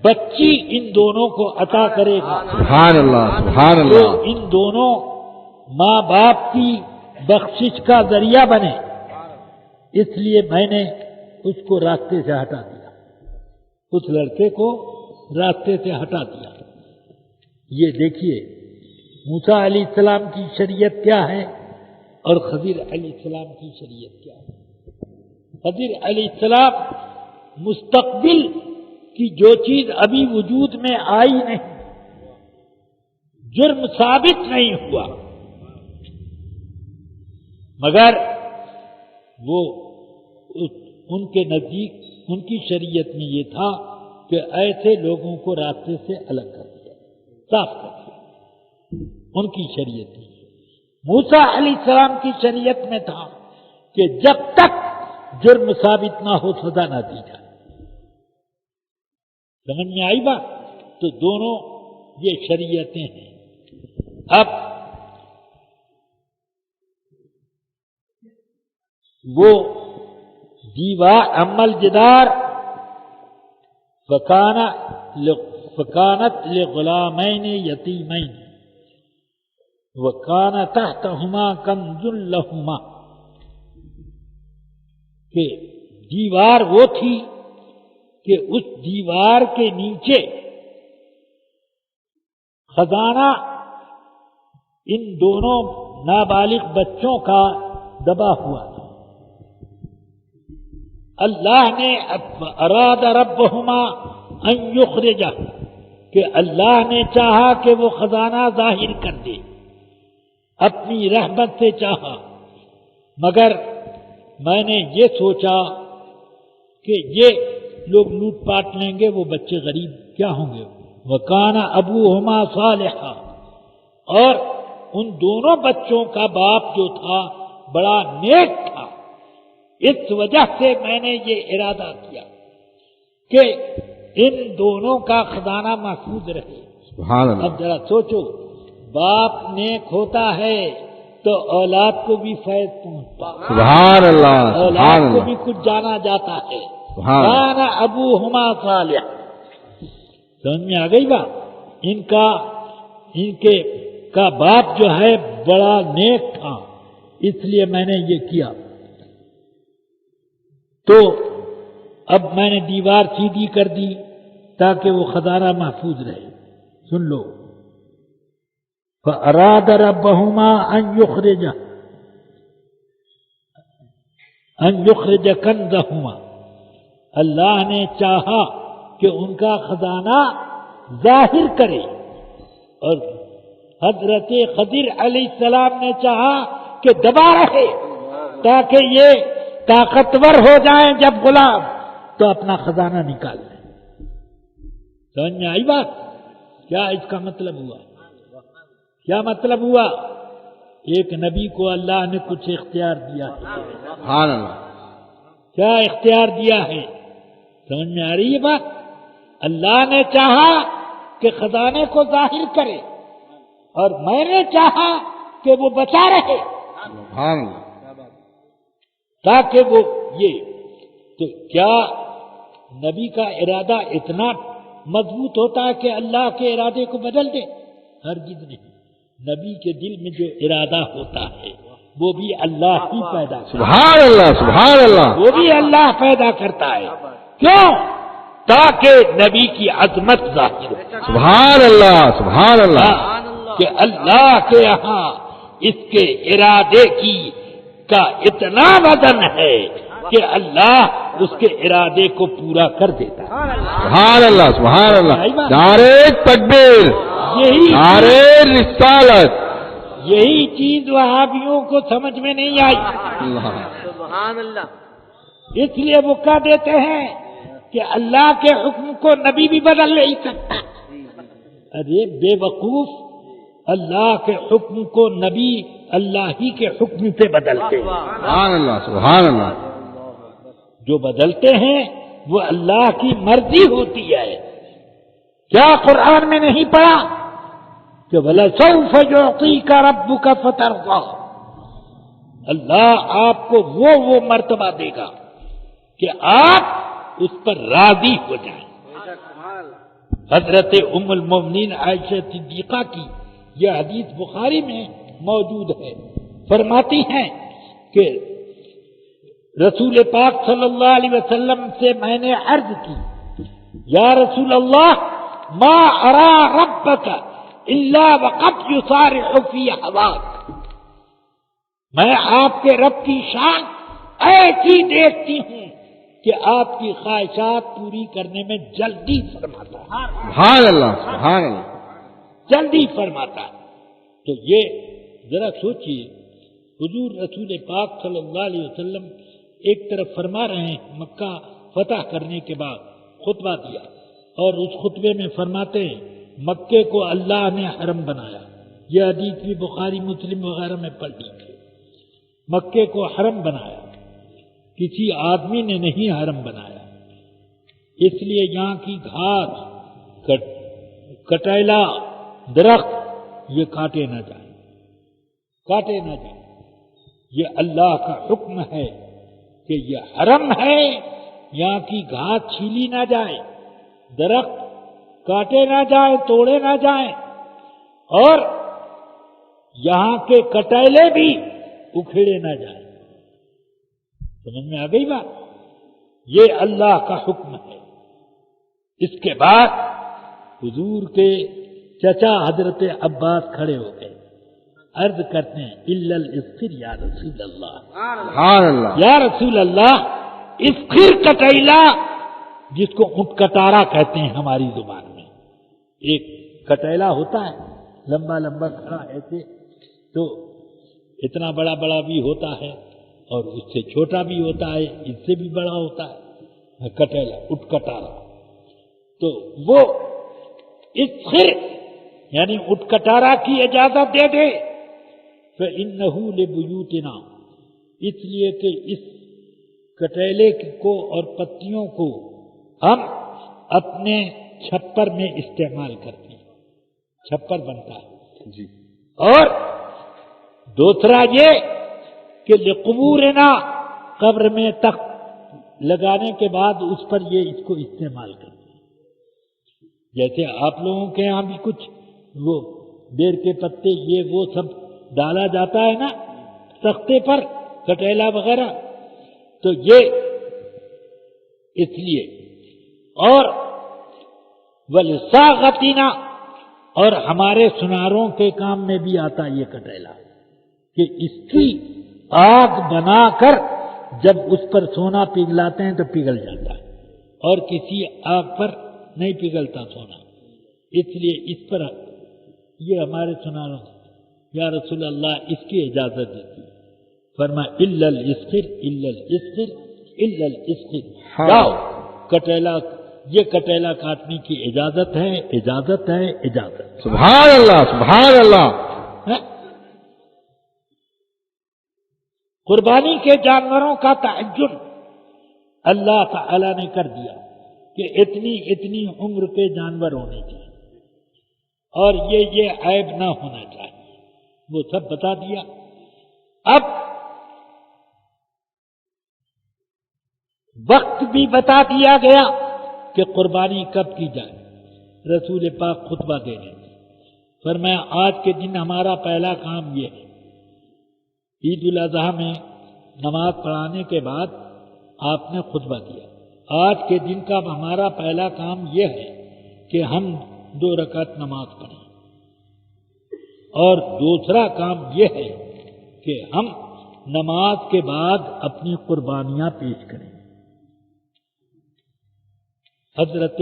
بچی ان دونوں کو عطا کرے گا، سبحان اللہ، سبحان جو اللہ۔ ان دونوں ماں باپ کی بخشش کا ذریعہ بنے، اس لیے میں نے اس کو راستے سے ہٹا دیا، اس لڑکے کو راستے سے ہٹا دیا۔ یہ دیکھیے موسیٰ علیہ السلام کی شریعت کیا ہے اور خضر علیہ السلام کی شریعت کیا ہے؟ خضر علیہ السلام مستقبل کی جو چیز ابھی وجود میں آئی نہیں، جرم ثابت نہیں ہوا، مگر وہ ان کے نزدیک ان کی شریعت میں یہ تھا کہ ایسے لوگوں کو راستے سے الگ کر دیا، صاف کر دیا، ان کی شریعت میں۔ موسیٰ علیہ السلام کی شریعت میں تھا کہ جب تک جرم ثابت نہ ہو سزا نہ دی جائے۔ سمجھ میں آئی بات؟ تو دونوں یہ شریعتیں ہیں۔ اب وہ دیوار عمل جدار فکانت لغلامین یتیمین وکان تحتہما کنز لہما، کہ دیوار وہ تھی کہ اس دیوار کے نیچے خزانہ ان دونوں نابالغ بچوں کا دبا ہوا تھا۔ اللہ نے اراد ربہما ان یخرجہ، کہ اللہ نے چاہا کہ وہ خزانہ ظاہر کر دے، اپنی رحمت سے چاہا، مگر میں نے یہ سوچا کہ یہ لوگ لوٹ پاٹ لیں گے، وہ بچے غریب کیا ہوں گے۔ وَكَانَ أَبُوهُمَا صَالِحًا، اور ان دونوں بچوں کا باپ جو تھا بڑا نیک تھا، اس وجہ سے میں نے یہ ارادہ کیا کہ ان دونوں کا خزانہ محفوظ رہے۔ سبحان اللہ۔ اب ذرا سوچو، باپ نیک ہوتا ہے تو اولاد کو بھی فیض پہنچتا ہے، سبحان اللہ، سبحان اولاد کو اللہ، بھی کچھ جانا جاتا ہے۔ سبحان اللہ۔ کان ابوہما صالحا، سمجھ میں آ گئی بات؟ ان کا باپ جو ہے بڑا نیک تھا، اس لیے میں نے یہ کیا۔ تو اب میں نے دیوار سیدھی کر دی تاکہ وہ خزانہ محفوظ رہے۔ سن لو، فَأَرَادَ رَبَّهُمَا أَن يُخْرِجَ كَنْزَهُمَا، اللہ نے چاہا کہ ان کا خزانہ ظاہر کرے، اور حضرت خضر علیہ السلام نے چاہا کہ دبا رہے تاکہ یہ طاقتور ہو جائیں جب غلام تو اپنا خزانہ نکال لیں۔ سمجھ میں آئی بات؟ کیا اس کا مطلب ہوا؟ کیا مطلب ہوا؟ ایک نبی کو اللہ نے کچھ اختیار دیا ہے۔ سبحان اللہ۔ کیا اختیار دیا ہے؟ سمجھ میں آ رہی ہے بات؟ اللہ نے چاہا کہ خزانے کو ظاہر کرے، اور میں نے چاہا کہ وہ بچا رہے، سبحان اللہ۔ تاکہ وہ یہ، تو کیا نبی کا ارادہ اتنا مضبوط ہوتا ہے کہ اللہ کے ارادے کو بدل دے؟ ہرگز نہیں۔ نبی کے دل میں جو ارادہ ہوتا ہے وہ بھی اللہ ہی پیدا کرتا ہے، سبحان اللہ، سبحان اللہ۔ وہ بھی اللہ پیدا کرتا ہے۔ کیوں؟ تاکہ نبی کی عظمت ظاہر ہو۔ سبحان اللہ، سبحان اللہ۔ کہ اللہ کے یہاں اس کے ارادے کا اتنا وزن ہے کہ اللہ اس کے ارادے کو پورا کر دیتا ہے۔ سبحان اللہ، سبحان اللہ۔ نعرہ تکبیر، نعرہ رسالت۔ یہی چیز وہابیوں کو سمجھ میں نہیں آئی، سبحان اللہ۔ اس لیے وہ کہہ دیتے ہیں کہ اللہ کے حکم کو نبی بھی بدل نہیں سکتا۔ ارے بے وقوف، اللہ کے حکم کو نبی اللہ ہی کے حکم سے بدلتے ہیں۔ سبحان اللہ، سبحان اللہ۔ جو بدلتے ہیں وہ اللہ کی مرضی ہوتی ہے۔ کیا قرآن میں نہیں پڑھا کہ وَلَسَوْفَ يُعْطِيكَ رَبُّكَ فَتَرْضَىٰ، اللہ آپ کو وہ مرتبہ دے گا کہ آپ اس پر راضی ہو جائیں۔ حضرت ام المومنین عائشہ صدیقہ کی یہ حدیث بخاری میں موجود ہے، فرماتی ہیں کہ رسول پاک صلی اللہ علیہ وسلم سے میں نے عرض کی، یا رسول اللہ ما ارا ربک الا وقد یصارع فی ہواک، میں آپ کے رب کی شان ایسی دیکھتی ہوں کہ آپ کی خواہشات پوری کرنے میں جلدی فرماتا ہے، سبحان اللہ سبحان اللہ جلدی فرماتا ہے۔ تو یہ ذرا سوچئے، حضور رسول پاک صلی اللہ علیہ وسلم ایک طرف فرما رہے ہیں، مکہ فتح کرنے کے بعد خطبہ دیا، اور اس خطبے میں فرماتے ہیں مکے کو اللہ نے حرم بنایا۔ یہ حدیث بھی بخاری مسلم وغیرہ میں پڑھ لی تھی۔ مکے کو حرم بنایا، کسی آدمی نے نہیں حرم بنایا، اس لیے یہاں کی گھاس، کٹیلا، درخت یہ کاٹے نہ جائیں، کاٹے نہ جائیں۔ یہ اللہ کا حکم ہے کہ یہ حرم ہے، یہاں کی گھاس چھیلی نہ جائے، درخت کاٹے نہ جائیں، توڑے نہ جائیں، اور یہاں کے کٹیلے بھی اکھیڑے نہ جائیں۔ سمجھ میں آ گئی بات؟ یہ اللہ کا حکم ہے۔ اس کے بعد حضور کے چچا حضرت عباس کھڑے ہو گئے، عرض کرتے ہیں الا الاسخر یا رسول اللہ، سبحان اللہ یا رسول اللہ، اسخر کٹیلا جس کو اونٹ کٹارا کہتے ہیں ہماری زبان میں، ایک کٹیلا ہوتا ہے لمبا لمبا کھڑا ایسے، تو اتنا بڑا بڑا بھی ہوتا ہے اور اس سے چھوٹا بھی ہوتا ہے، اس سے بھی بڑا ہوتا ہے کٹیلا، اونٹ کٹارا۔ تو وہ اسخر یعنی اونٹ کٹارا کی اجازت دے دے، فإنہ لبیوتنا، اس لیے کہ اس کٹیلے کو اور پتیوں کو ہم اپنے چھپر میں استعمال کرتے ہیں، چھپر بنتا ہے جی۔ اور دوسرا یہ کہ لقبورنا، قبر میں تخت لگانے کے بعد اس پر یہ اس کو استعمال کرتے ہیں۔ جیسے آپ لوگوں کے یہاں بھی کچھ وہ بیر کے پتے یہ وہ سب ڈالا جاتا ہے نا تختے پر، کٹیلا وغیرہ، تو یہ اس لیے۔ اور ولساغتنا، اور ہمارے سناروں کے کام میں بھی آتا یہ کٹیلا، کہ اس کی آگ بنا کر جب اس پر سونا پگھلاتے ہیں تو پگھل جاتا ہے، اور کسی آگ پر نہیں پگھلتا سونا، اس لیے اس پر یہ ہمارے سناروں یا رسول اللہ اس کی اجازت دیتی، فرمایا الا الاسخر الا الاسخر الا الاسخر، جاؤ کٹیلا، یہ کٹیلا کاٹنے کی اجازت ہے، اجازت ہے، اجازت۔ سبحان اللہ سبحان اللہ قربانی کے جانوروں کا تعین اللہ تعالی نے کر دیا کہ اتنی اتنی عمر کے جانور ہونے چاہیے اور یہ عیب نہ ہونا چاہیے، وہ سب بتا دیا۔ اب وقت بھی بتا دیا گیا کہ قربانی کب کی جائے۔ رسول پاک خطبہ دے رہے تھے، فرمایا آج کے دن ہمارا پہلا کام یہ ہے، عید الاضحیٰ میں نماز پڑھانے کے بعد آپ نے خطبہ دیا، آج کے دن کا ہمارا پہلا کام یہ ہے کہ ہم 2 رکعت نماز پڑھیں، اور دوسرا کام یہ ہے کہ ہم نماز کے بعد اپنی قربانیاں پیش کریں۔ حضرت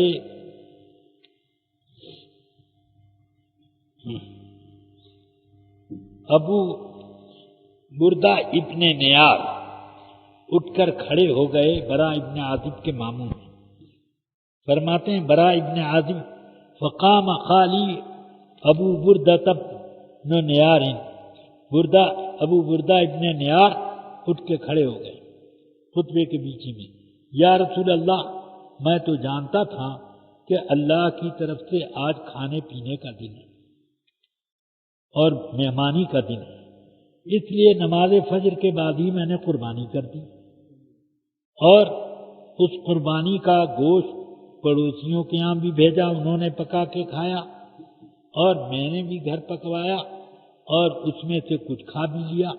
ابو بردہ ابن نیار اٹھ کر کھڑے ہو گئے، برا ابن عازب کے ماموں ہیں، فرماتے ہیں برا ابن عازب فقام خالی ابو بردہ ابن نیار، ابو بردہ ابن نیار اٹھ کے کھڑے ہو گئے خطبے کے بیچ میں، یا رسول اللہ میں تو جانتا تھا کہ اللہ کی طرف سے آج کھانے پینے کا دن ہے اور مہمانی کا دن ہے، اس لیے نماز فجر کے بعد ہی میں نے قربانی کر دی، اور اس قربانی کا گوشت پڑوسیوں کے یہاں بھی بھیجا، انہوں نے پکا کے کھایا، اور میں نے بھی گھر پکوایا اور اس میں سے کچھ کھا بھی لیا،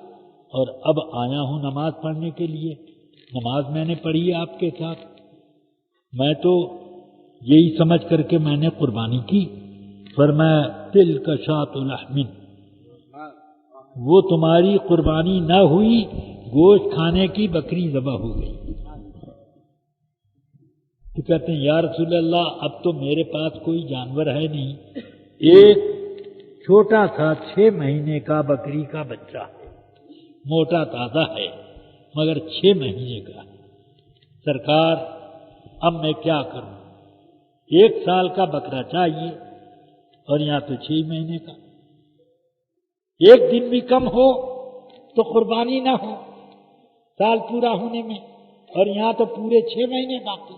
اور اب آیا ہوں نماز پڑھنے کے لیے، نماز میں نے پڑھی آپ کے ساتھ، میں تو یہی سمجھ کر کے میں نے قربانی کی فرمایا تلک شاۃ لحم، وہ تمہاری قربانی نہ ہوئی، گوشت کھانے کی بکری ذبح ہو گئی۔ تو کہتے ہیں یا رسول اللہ اب تو میرے پاس کوئی جانور ہے نہیں، ایک چھوٹا سا 6 مہینے کا بکری کا بچہ ہے، موٹا تازہ ہے مگر 6 مہینے کا ہے۔ سرکار اب میں کیا کروں؟ 1 سال کا بکرا چاہیے اور یہاں تو 6 مہینے کا، ایک دن بھی کم ہو تو قربانی نہ ہو سال پورا ہونے میں، اور یہاں تو پورے 6 مہینے باقی۔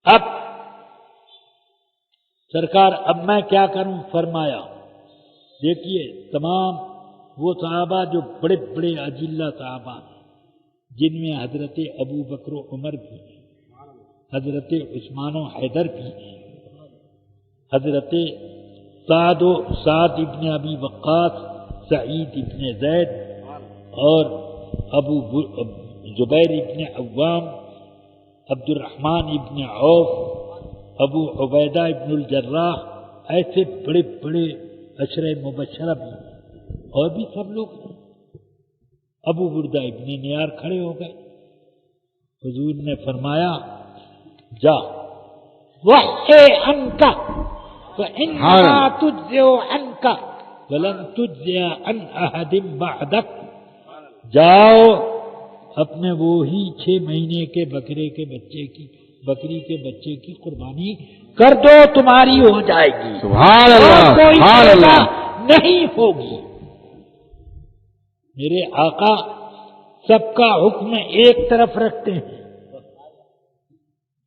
اب سرکار اب میں کیا کروں؟ فرمایا دیکھیے تمام وہ صحابہ جو بڑے بڑے اجلہ صحابہ ہیں، جن میں حضرت ابو بکر و عمر بھی ہیں، حضرت عثمان و حیدر بھی ہیں، حضرت سعد ابن ابی وقاص، سعید ابن زید اور ابو زبیر ابن عوام، عبد الرحمن ابن عوف، ابو عبیدہ ابن الجراح، ایسے بڑے بڑے عشرہ مبشرہ بھی ہیں، اور بھی سب لوگ ہیں۔ ابو بردہ ابن نیار کھڑے ہو گئے، حضور نے فرمایا جا وحی عنک فإنما تجزئ عنک ولن تجزئ عن احد بعدک، جاؤ اپنے وہی 6 مہینے کے بکری کے بچے کی قربانی کر دو، تمہاری ہو جائے گی، سبحان اللہ، اور کوئی سبحان اللہ۔ نہیں ہوگی۔ میرے آقا سب کا حکم ایک طرف رکھتے ہیں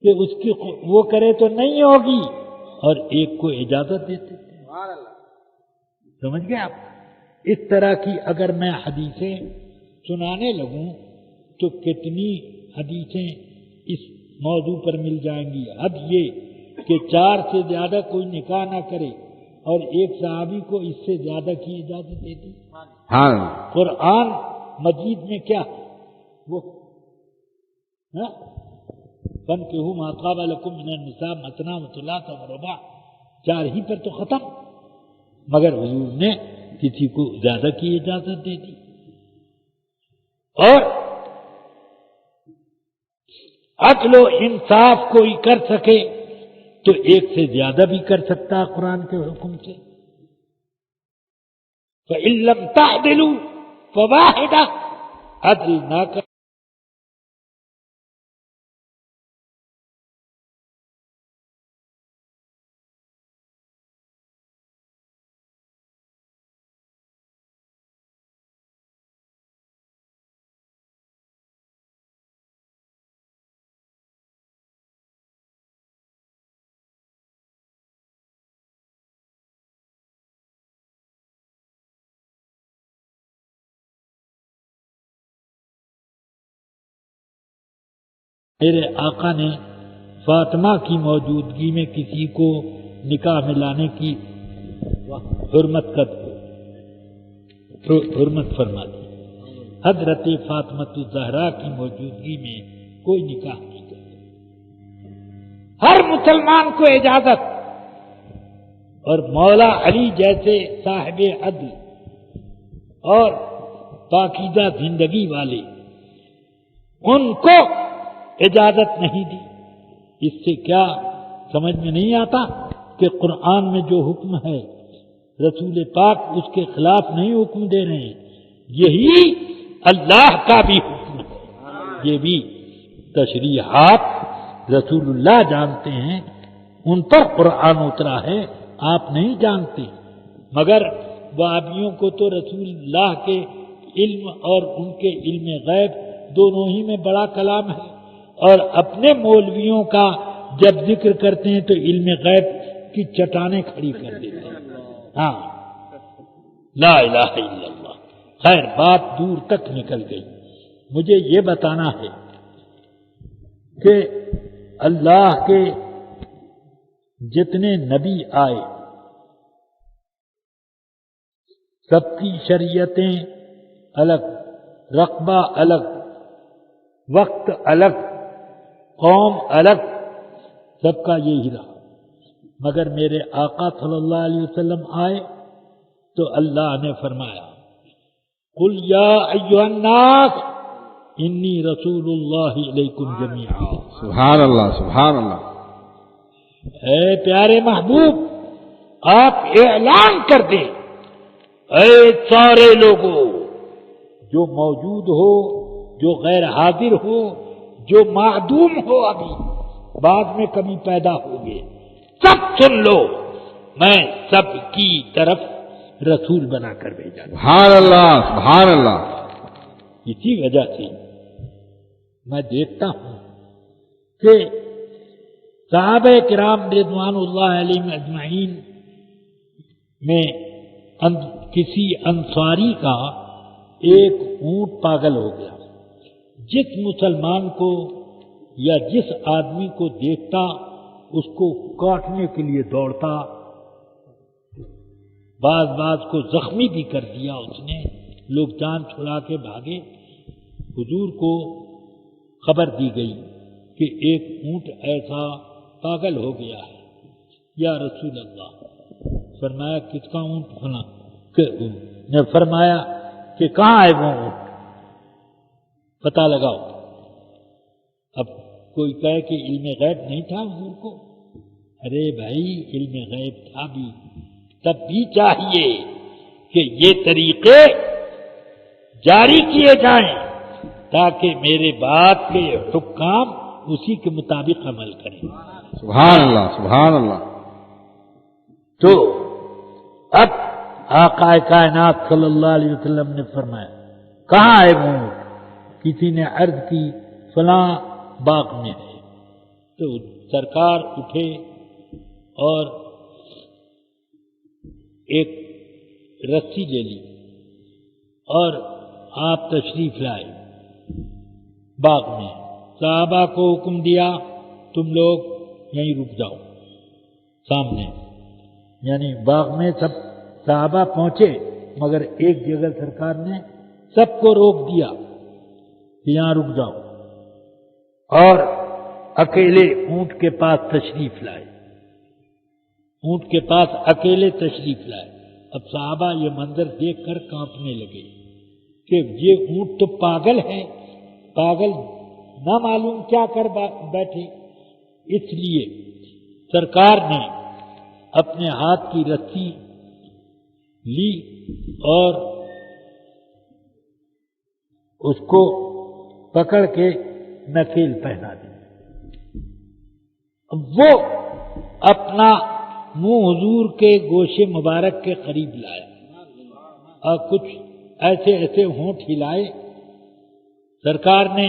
کہ اس کی وہ کرے تو نہیں ہوگی، اور ایک کو اجازت دیتے ہیں۔ سمجھ گئے آپ؟ اس طرح کی اگر میں حدیثیں سنانے لگوں تو کتنی حدیثیں اس موضوع پر مل جائیں گی۔ اب یہ کہ 4 سے زیادہ کوئی نکاح نہ کرے، اور ایک صحابی کو اس سے زیادہ کی اجازت دے دی۔ قرآن مجید میں کیا وہ فَانكِحُوا مَا طَابَ لَكُم مِّنَ النِّسَاءِ مَثْنَىٰ وَثُلَاثَ وَرُبَاعَ، 4 ہی پر تو ختم، مگر حضور نے کسی کو زیادہ کی اجازت دے دی۔ اور عدل و انصاف کوئی کر سکے تو ایک سے زیادہ بھی کر سکتا ہے قرآن کے حکم سے۔ فَإِن لَّمْ تَعْدِلُوا فَوَاحِدَةٌ، عدل نہ کر میرے آقا نے فاطمہ کی موجودگی میں کسی کو نکاح میں لانے کی حرمت فرما دی۔ حضرت فاطمہ الزہرا کی موجودگی میں کوئی نکاح نہیں کرتا، ہر مسلمان کو اجازت، اور مولا علی جیسے صاحب عدل اور پاکیزہ زندگی والے ان کو اجازت نہیں دی۔ اس سے کیا سمجھ میں نہیں آتا کہ قرآن میں جو حکم ہے رسول پاک اس کے خلاف نہیں حکم دے رہے ہیں، یہی اللہ کا بھی حکم ہے۔ یہ بھی تشریحات رسول اللہ جانتے ہیں، ان پر قرآن اترا ہے، آپ نہیں جانتے، مگر وہابیوں کو تو رسول اللہ کے علم اور ان کے علم غیب دونوں ہی میں بڑا کلام ہے، اور اپنے مولویوں کا جب ذکر کرتے ہیں تو علم غیب کی چٹانیں کھڑی کر دیتے ہیں۔ ہاں، لا الہ الا اللہ۔ خیر، بات دور تک نکل گئی۔ مجھے یہ بتانا ہے کہ اللہ کے جتنے نبی آئے سب کی شریعتیں الگ، رقبہ الگ، وقت الگ، قوم الگ، سب کا یہی رہا، مگر میرے آقا صلی اللہ علیہ وسلم آئے تو اللہ نے فرمایا قل یا ایھا الناس انی رسول اللہ الیکم جمیعا. سبحان اللہ سبحان اللہ. اے پیارے محبوب آپ اعلان کر دیں اے سارے لوگوں، جو موجود ہو، جو غیر حاضر ہو، جو معدوم ہو، ابھی بعد میں کبھی پیدا ہوگے، سب سن لو میں سب کی طرف رسول بنا کر بھیجا. سبحان اللہ سبحان اللہ. اسی وجہ سے میں دیکھتا ہوں کہ صحابہ کرام رضوان اللہ علیہم اجمعین میں کسی انصاری کا ایک اونٹ پاگل ہو گیا. جس مسلمان کو یا جس آدمی کو دیکھتا اس کو کاٹنے کے لیے دوڑتا، بعض کو زخمی بھی کر دیا اس نے. لوگ جان چھڑا کے بھاگے. حضور کو خبر دی گئی کہ ایک اونٹ ایسا پاگل ہو گیا ہے. یا رسول اللہ، فرمایا کس کا اونٹ ہونا؟ نے فرمایا کہ کہاں ہے وہ اونٹ، پتہ لگاؤ. اب کوئی کہے کہ علم غیب نہیں تھا حضور کو. ارے بھائی علم غیب تھا بھی، تب بھی چاہیے کہ یہ طریقے جاری کیے جائیں تاکہ میرے بات کے حکام اسی کے مطابق عمل کریں. سبحان اللہ سبحان اللہ. تو اب آقا کائنات صلی اللہ علیہ وسلم نے فرمایا کہاں ہے وہ اونٹ؟ کسی نے عرض کی فلاں باغ میں ہے. تو سرکار اٹھے اور ایک رسی لے لی اور آپ تشریف لائے باغ میں. صحابہ کو حکم دیا تم لوگ یہیں رک جاؤ سامنے. یعنی باغ میں سب صحابہ پہنچے مگر ایک جگہ سرکار نے سب کو روک دیا کہ یہاں رک جاؤ، اور اکیلے اونٹ کے پاس تشریف لائے. اونٹ کے پاس اکیلے تشریف لائے. اب صحابہ یہ منظر دیکھ کر کانپنے لگے کہ یہ اونٹ تو پاگل ہے، پاگل نہ معلوم کیا کر بیٹھے. اس لیے سرکار نے اپنے ہاتھ کی رسی لی اور اس کو پکڑ کے نکیل پہنا دی. وہ اپنا منہ حضور کے گوشے مبارک کے قریب لایا اور کچھ ایسے ہونٹ ہلائے. سرکار نے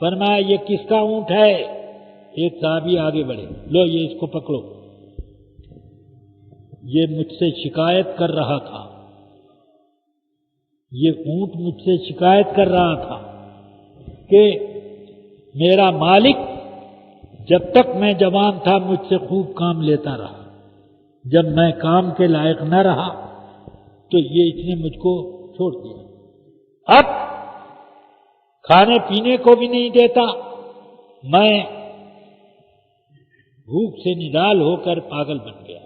فرمایا یہ کس کا اونٹ ہے؟ ایک صحابی آگے بڑھے، لو یہ اس کو پکڑو، یہ مجھ سے شکایت کر رہا تھا، یہ اونٹ مجھ سے شکایت کر رہا تھا کہ میرا مالک جب تک میں جوان تھا مجھ سے خوب کام لیتا رہا، جب میں کام کے لائق نہ رہا تو یہ اس نے مجھ کو چھوڑ دیا، اب کھانے پینے کو بھی نہیں دیتا، میں بھوک سے نڈال ہو کر پاگل بن گیا.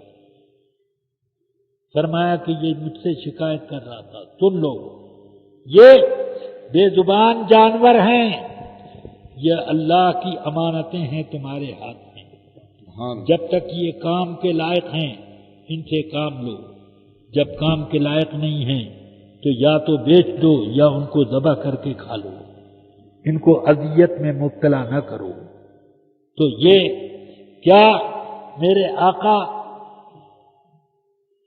فرمایا کہ یہ مجھ سے شکایت کر رہا تھا. سن لو یہ بے زبان جانور ہیں، یہ اللہ کی امانتیں ہیں تمہارے ہاتھ میں. جب تک یہ کام کے لائق ہیں ان سے کام لو، جب کام کے لائق نہیں ہیں تو یا تو بیچ دو یا ان کو ذبح کر کے کھا لو، ان کو اذیت میں مبتلا نہ کرو. تو یہ کیا میرے آقا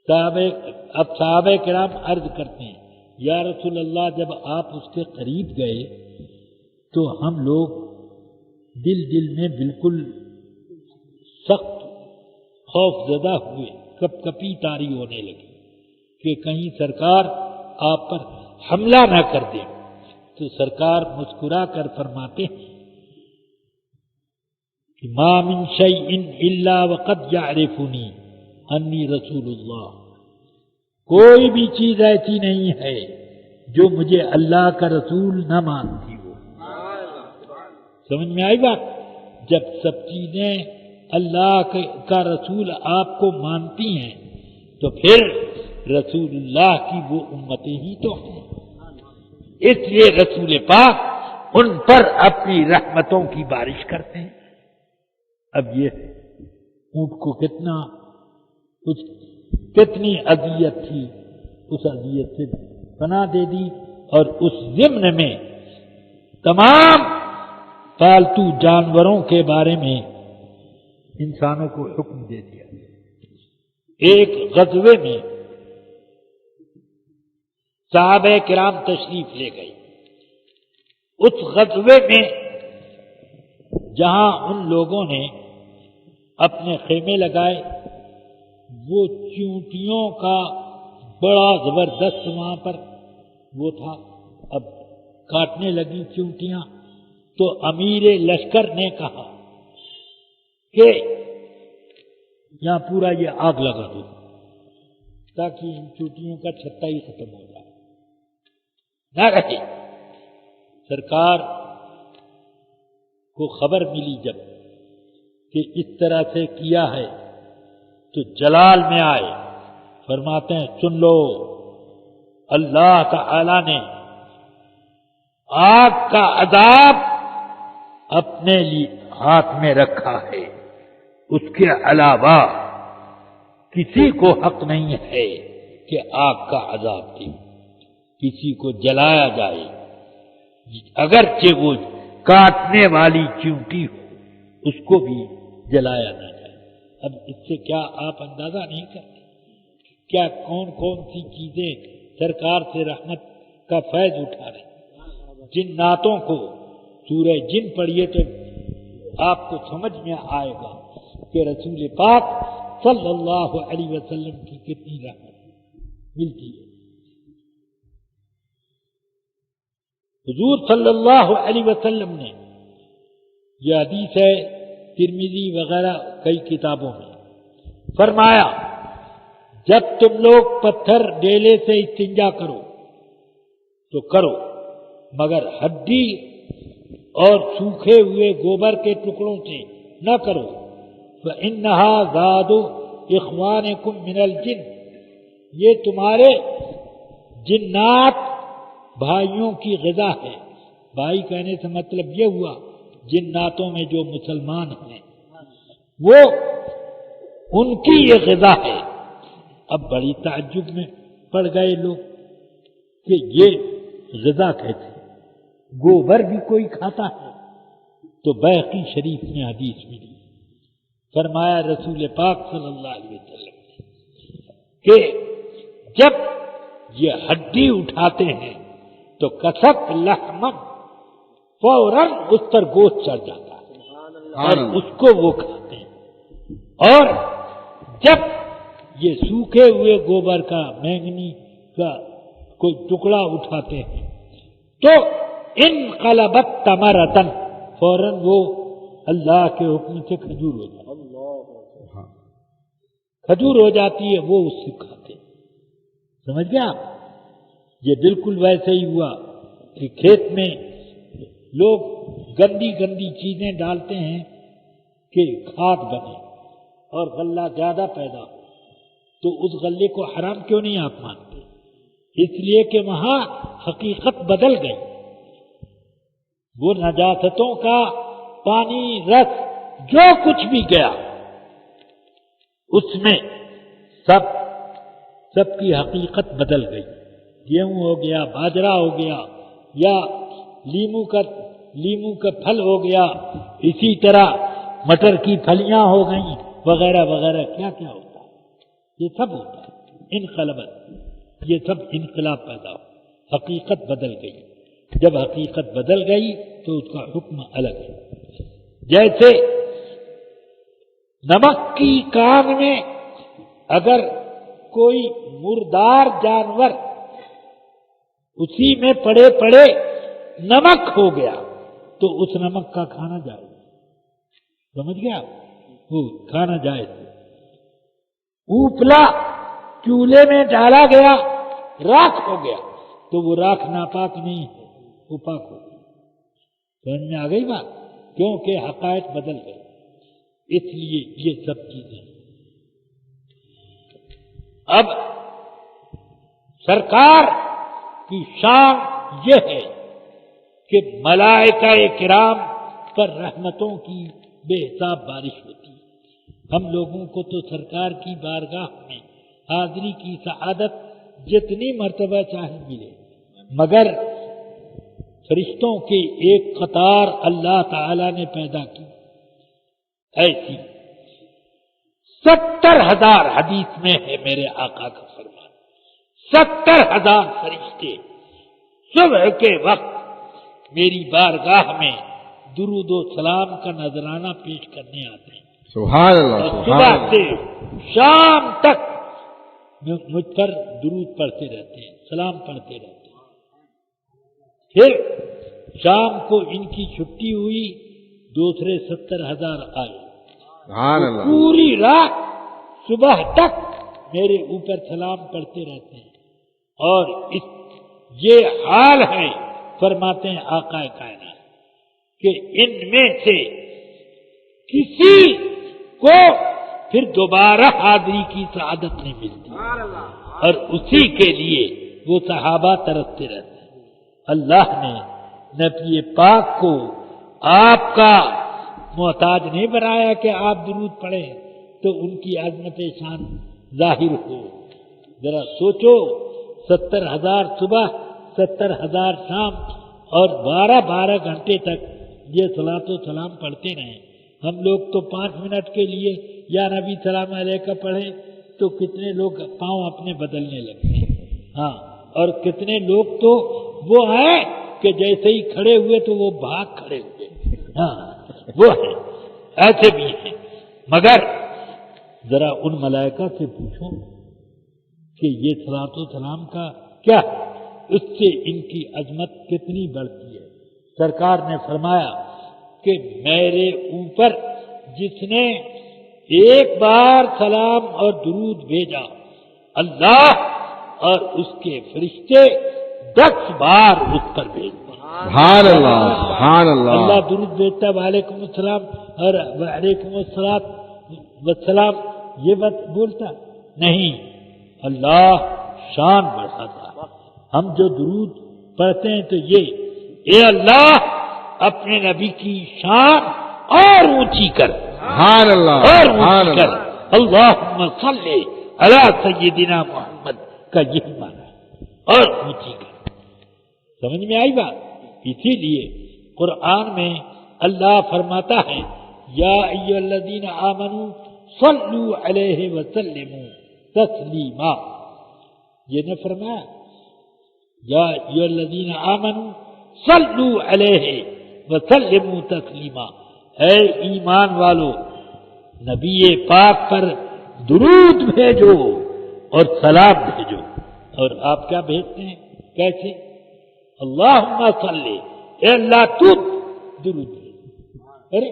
صحابہ کرام عرض کرتے ہیں یا رسول اللہ جب آپ اس کے قریب گئے تو ہم لوگ دل میں بالکل سخت خوف زدہ ہوئے، کپ کپی طاری ہونے لگی کہ کہیں سرکار آپ پر حملہ نہ کر دیں. تو سرکار مسکرا کر فرماتے ہیں کہ ما من شیء الا وقد یعرفنی انی رسول اللہ. کوئی بھی چیز ایسی نہیں ہے جو مجھے اللہ کا رسول نہ مانتی ہو. سمجھ میں آئی بات؟ جب سب چیزیں اللہ کا رسول آپ کو مانتی ہیں تو پھر رسول اللہ کی وہ امتیں ہی تو ہیں، اس لیے رسول پاک ان پر اپنی رحمتوں کی بارش کرتے ہیں۔ اب یہ اونٹ کو کتنی اذیت تھی، اس اذیت سے پناہ دے دی، اور اس ضمن میں تمام پالتو جانوروں کے بارے میں انسانوں کو حکم دے دیا۔ ایک غزوے میں صحابہ کرام تشریف لے گئے، اس غزوے میں جہاں ان لوگوں نے اپنے خیمے لگائے، وہ چونٹیوں کا بڑا زبردست وہاں پر وہ تھا، اب کاٹنے لگی چونٹیاں، تو امیر لشکر نے کہا کہ یہاں پورا یہ آگ لگا دو تاکہ ان چونٹیوں کا چھتا ہی ختم ہو جائے، نہ رہے۔ سرکار کو خبر ملی جب کہ اس طرح سے کیا ہے تو جلال میں آئے، فرماتے ہیں سن لو، اللہ تعالی نے آگ کا عذاب اپنے لیے ہاتھ میں رکھا ہے، اس کے علاوہ کسی کو حق نہیں ہے کہ آگ کا عذاب دے، کسی کو جلایا جائے، اگرچہ وہ کاٹنے والی چیونٹی ہو اس کو بھی جلایا نہ جائے۔ اب اس سے کیا آپ اندازہ نہیں کرتے کیا کون کون سی چیزیں سرکار سے رحمت کا فیض اٹھا رہے ہیں۔ جناتوں کو سورہ جن پڑھیے تو آپ کو سمجھ میں آئے گا کہ رسول پاک صلی اللہ علیہ وسلم کی کتنی رحمت ملتی ہے۔ حضور صلی اللہ علیہ وسلم نے، یہ حدیث ہے ترمذی وغیرہ کئی کتابوں میں، فرمایا جب تم لوگ پتھر ڈیلے سے استنجا کرو تو کرو، مگر ہڈی اور سوکھے ہوئے گوبر کے ٹکڑوں سے نہ کرو، فإنها زاد اخوانکم من الجن، یہ تمہارے جنات بھائیوں کی غذا ہے۔ بھائی کہنے سے مطلب یہ ہوا جناتوں میں جو مسلمان ہیں وہ ان کی یہ غذا ہے۔ اب بڑی تعجب میں پڑ گئے لوگ کہ یہ غذا کیسے، گوبر بھی کوئی کھاتا ہے؟ تو بیہقی شریف میں حدیث ملی، فرمایا رسول پاک صلی اللہ علیہ وسلم کہ جب یہ ہڈی اٹھاتے ہیں تو کسک لحمن، فوراً اس پر گوشت چڑھ جاتا ہے اور اس کو وہ کھاتے ہیں، اور جب یہ سوکھے ہوئے گوبر کا مینگنی کا کوئی ٹکڑا اٹھاتے ہیں تو انقلبت تمرتن، فوراً وہ اللہ کے حکم سے کھجور ہو جاتی ہے، کھجور ہو جاتی ہے، وہ اس سے کھاتے ہیں۔ سمجھ گیا آپ؟ یہ بالکل ویسے ہی ہوا کہ کھیت میں لوگ گندی گندی چیزیں ڈالتے ہیں کہ کھاد بنے اور غلہ زیادہ پیدا ہو، تو اس غلے کو حرام کیوں نہیں آپ مانتے؟ اس لیے کہ وہاں حقیقت بدل گئی، وہ نجاستوں کا پانی، رس، جو کچھ بھی گیا اس میں سب کی حقیقت بدل گئی۔ گیہوں ہو گیا، باجرہ ہو گیا، یا لیمو کا پھل ہو گیا، اسی طرح مٹر کی پھلیاں ہو گئیں وغیرہ وغیرہ، کیا کیا ہوتا ہے، یہ سب ہوتا ہے انقلابت، یہ سب انقلاب پیدا ہو، حقیقت بدل گئی۔ جب حقیقت بدل گئی تو اس کا حکم الگ ہے۔ جیسے نمک کی کان میں اگر کوئی مردار جانور اسی میں پڑے پڑے نمک ہو گیا تو اس نمک کا کھانا جائز، سمجھ گیا؟ وہ کھانا جائز۔ اوپلا چولہے میں ڈالا گیا، راکھ ہو گیا تو وہ راکھ ناپاک نہیں ہے، وہ پاک ہو گیا۔ سمجھ میں آ گئی بات؟ کیونکہ حقائق بدل گئے۔ اس لیے یہ سب چیزیں. اب سرکار کی شان یہ ہے کہ ملائکہ کرام پر رحمتوں کی بے حساب بارش ہوتی ہے. ہم لوگوں کو تو سرکار کی بارگاہ میں حاضری کی سعادت جتنی مرتبہ چاہے ملے، مگر فرشتوں کی ایک قطار اللہ تعالی نے پیدا کی ایسی 70,000 حدیث میں ہے میرے آقا کا فرمان. 70,000 فرشتے صبح کے وقت میری بارگاہ میں درود و سلام کا نذرانہ پیش کرنے آتے ہیں. سبحان اللہ سبحان صبح اللہ. سے شام تک مجھ پر درود پڑھتے رہتے ہیں، سلام پڑھتے رہتے ہیں. پھر شام کو ان کی چھٹی ہوئی، دوسرے 70,000 آئے. سبحان اللہ. پوری رات صبح تک میرے اوپر سلام پڑھتے رہتے ہیں. اور یہ حال ہے، فرماتے ہیں آقا کائنات، کہ ان میں سے کسی کو پھر دوبارہ حاضری کی سعادت نہیں ملتی، اور اسی کے لیے وہ صحابہ ترستے رہتے ہیں. اللہ نے نبی پاک کو آپ کا محتاج نہیں بنایا کہ آپ درود پڑھیں تو ان کی عظمت شان ظاہر ہو. ذرا سوچو، 70,000 صبح، 70,000 شام، اور 12 گھنٹے تک یہ صلاۃ و سلام پڑھتے رہیں. ہم لوگ تو 5 منٹ کے لیے یا نبی سلام علیکہ پڑھیں تو کتنے لوگ پاؤں اپنے بدلنے لگتے ہیں. ہاں، اور کتنے لوگ تو وہ ہیں کہ جیسے ہی کھڑے ہوئے تو وہ بھاگ کھڑے ہوئے. ہاں وہ ہیں، ایسے بھی ہیں. مگر ذرا ان ملائکہ سے پوچھو کہ یہ صلاۃ و سلام کا کیا ہے، اس سے ان کی عظمت کتنی بڑھتی ہے. سرکار نے فرمایا کہ میرے اوپر جس نے ایک بار سلام اور درود بھیجا، اللہ اور اس کے فرشتے 10 بار اس پر بھیجتے. سبحان اللہ سبحان اللہ. اللہ درود بھیجتا وعلیکم السلام اور وعلیکم السلام والسلام، یہ بات بولتا نہیں، اللہ شان بڑھاتا. ہم جو درود پڑھتے ہیں تو یہ، اے اللہ اپنے نبی کی شان اور اونچی کر، سبحان اللہ اور سبحان اونچی کر. اللہ. اللہم صلی علی سیدنا محمد کا یہی معنی ہے، اور اونچی کر. سمجھ میں آئی بات؟ اسی لیے قرآن میں اللہ فرماتا ہے یا ایھا الذین آمنوا صلوا علیہ وسلموا تسلیما. یہ نہ فرمایا یا ایھا الذین آمنوا صلوا علیہ وسلموا تسلیما، اے ایمان والو نبی پاک پر درود بھیجو اور سلام بھیجو. اور آپ کیا بھیجتے ہیں؟ کیسے؟ اللہم صلی، اے اللہ تو درود بھیج. ارے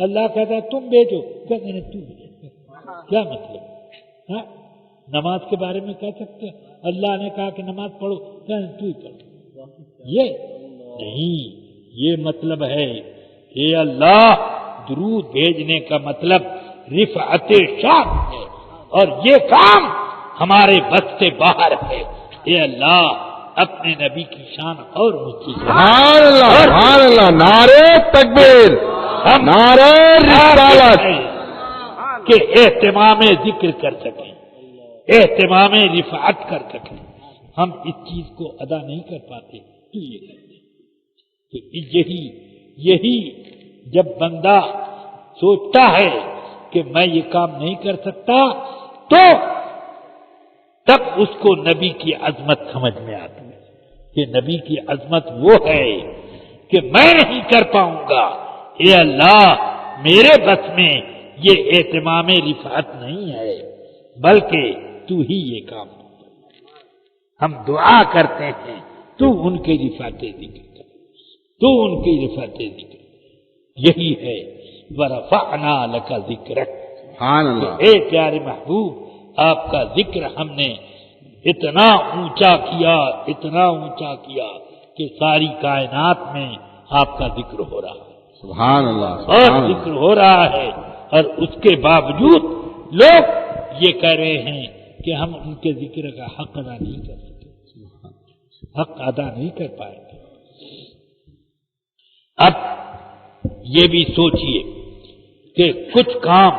اللہ کہتا ہے تم بھیجو، کہتے ہیں تو بھیج. کیا مطلب؟ ہاں، نماز کے بارے میں کہہ سکتے ہیں اللہ نے کہا کہ نماز پڑھو، کہتے ہیں تو ہی پڑھو. یہ نہیں، یہ مطلب ہے اے اللہ درود بھیجنے کا مطلب رفعت شان ہے، اور یہ کام ہمارے بس سے باہر ہے. اے اللہ اپنے نبی کی شان اور اونچی کر. سبحان اللہ سبحان اللہ. نعرے تکبیر، نعرے رسالت. کہ اہتمام ذکر کر سکیں، اہتمام رفعت کر سکیں. ہم اس چیز کو ادا نہیں کر پاتے تو یہ کرتے. تو یہی جب بندہ سوچتا ہے کہ میں یہ کام نہیں کر سکتا تو تب اس کو نبی کی عظمت سمجھ میں آتی ہے کہ نبی کی عظمت وہ ہے کہ میں نہیں کر پاؤں گا. اے اللہ میرے بس میں یہ اہتمام رفعت نہیں ہے، بلکہ تو ہی یہ کام. ہم دعا کرتے ہیں تو ان کی رفعت ذکر کر، تو ان کی رفعت ذکر. یہی ہے ورفعنا لک ذکرک. سبحان اللہ. اے پیارے محبوب آپ کا ذکر ہم نے اتنا اونچا کیا، اتنا اونچا کیا کہ ساری کائنات میں آپ کا ذکر ہو رہا ہے. سبحان اللہ اور سبحان اللہ. ذکر ہو رہا ہے اور اس کے باوجود لوگ یہ کہہ رہے ہیں کہ ہم ان کے ذکر کا حق ادا نہیں کر سکے، حق ادا نہیں کر پائیں گے۔ اب یہ بھی سوچئے کہ کچھ کام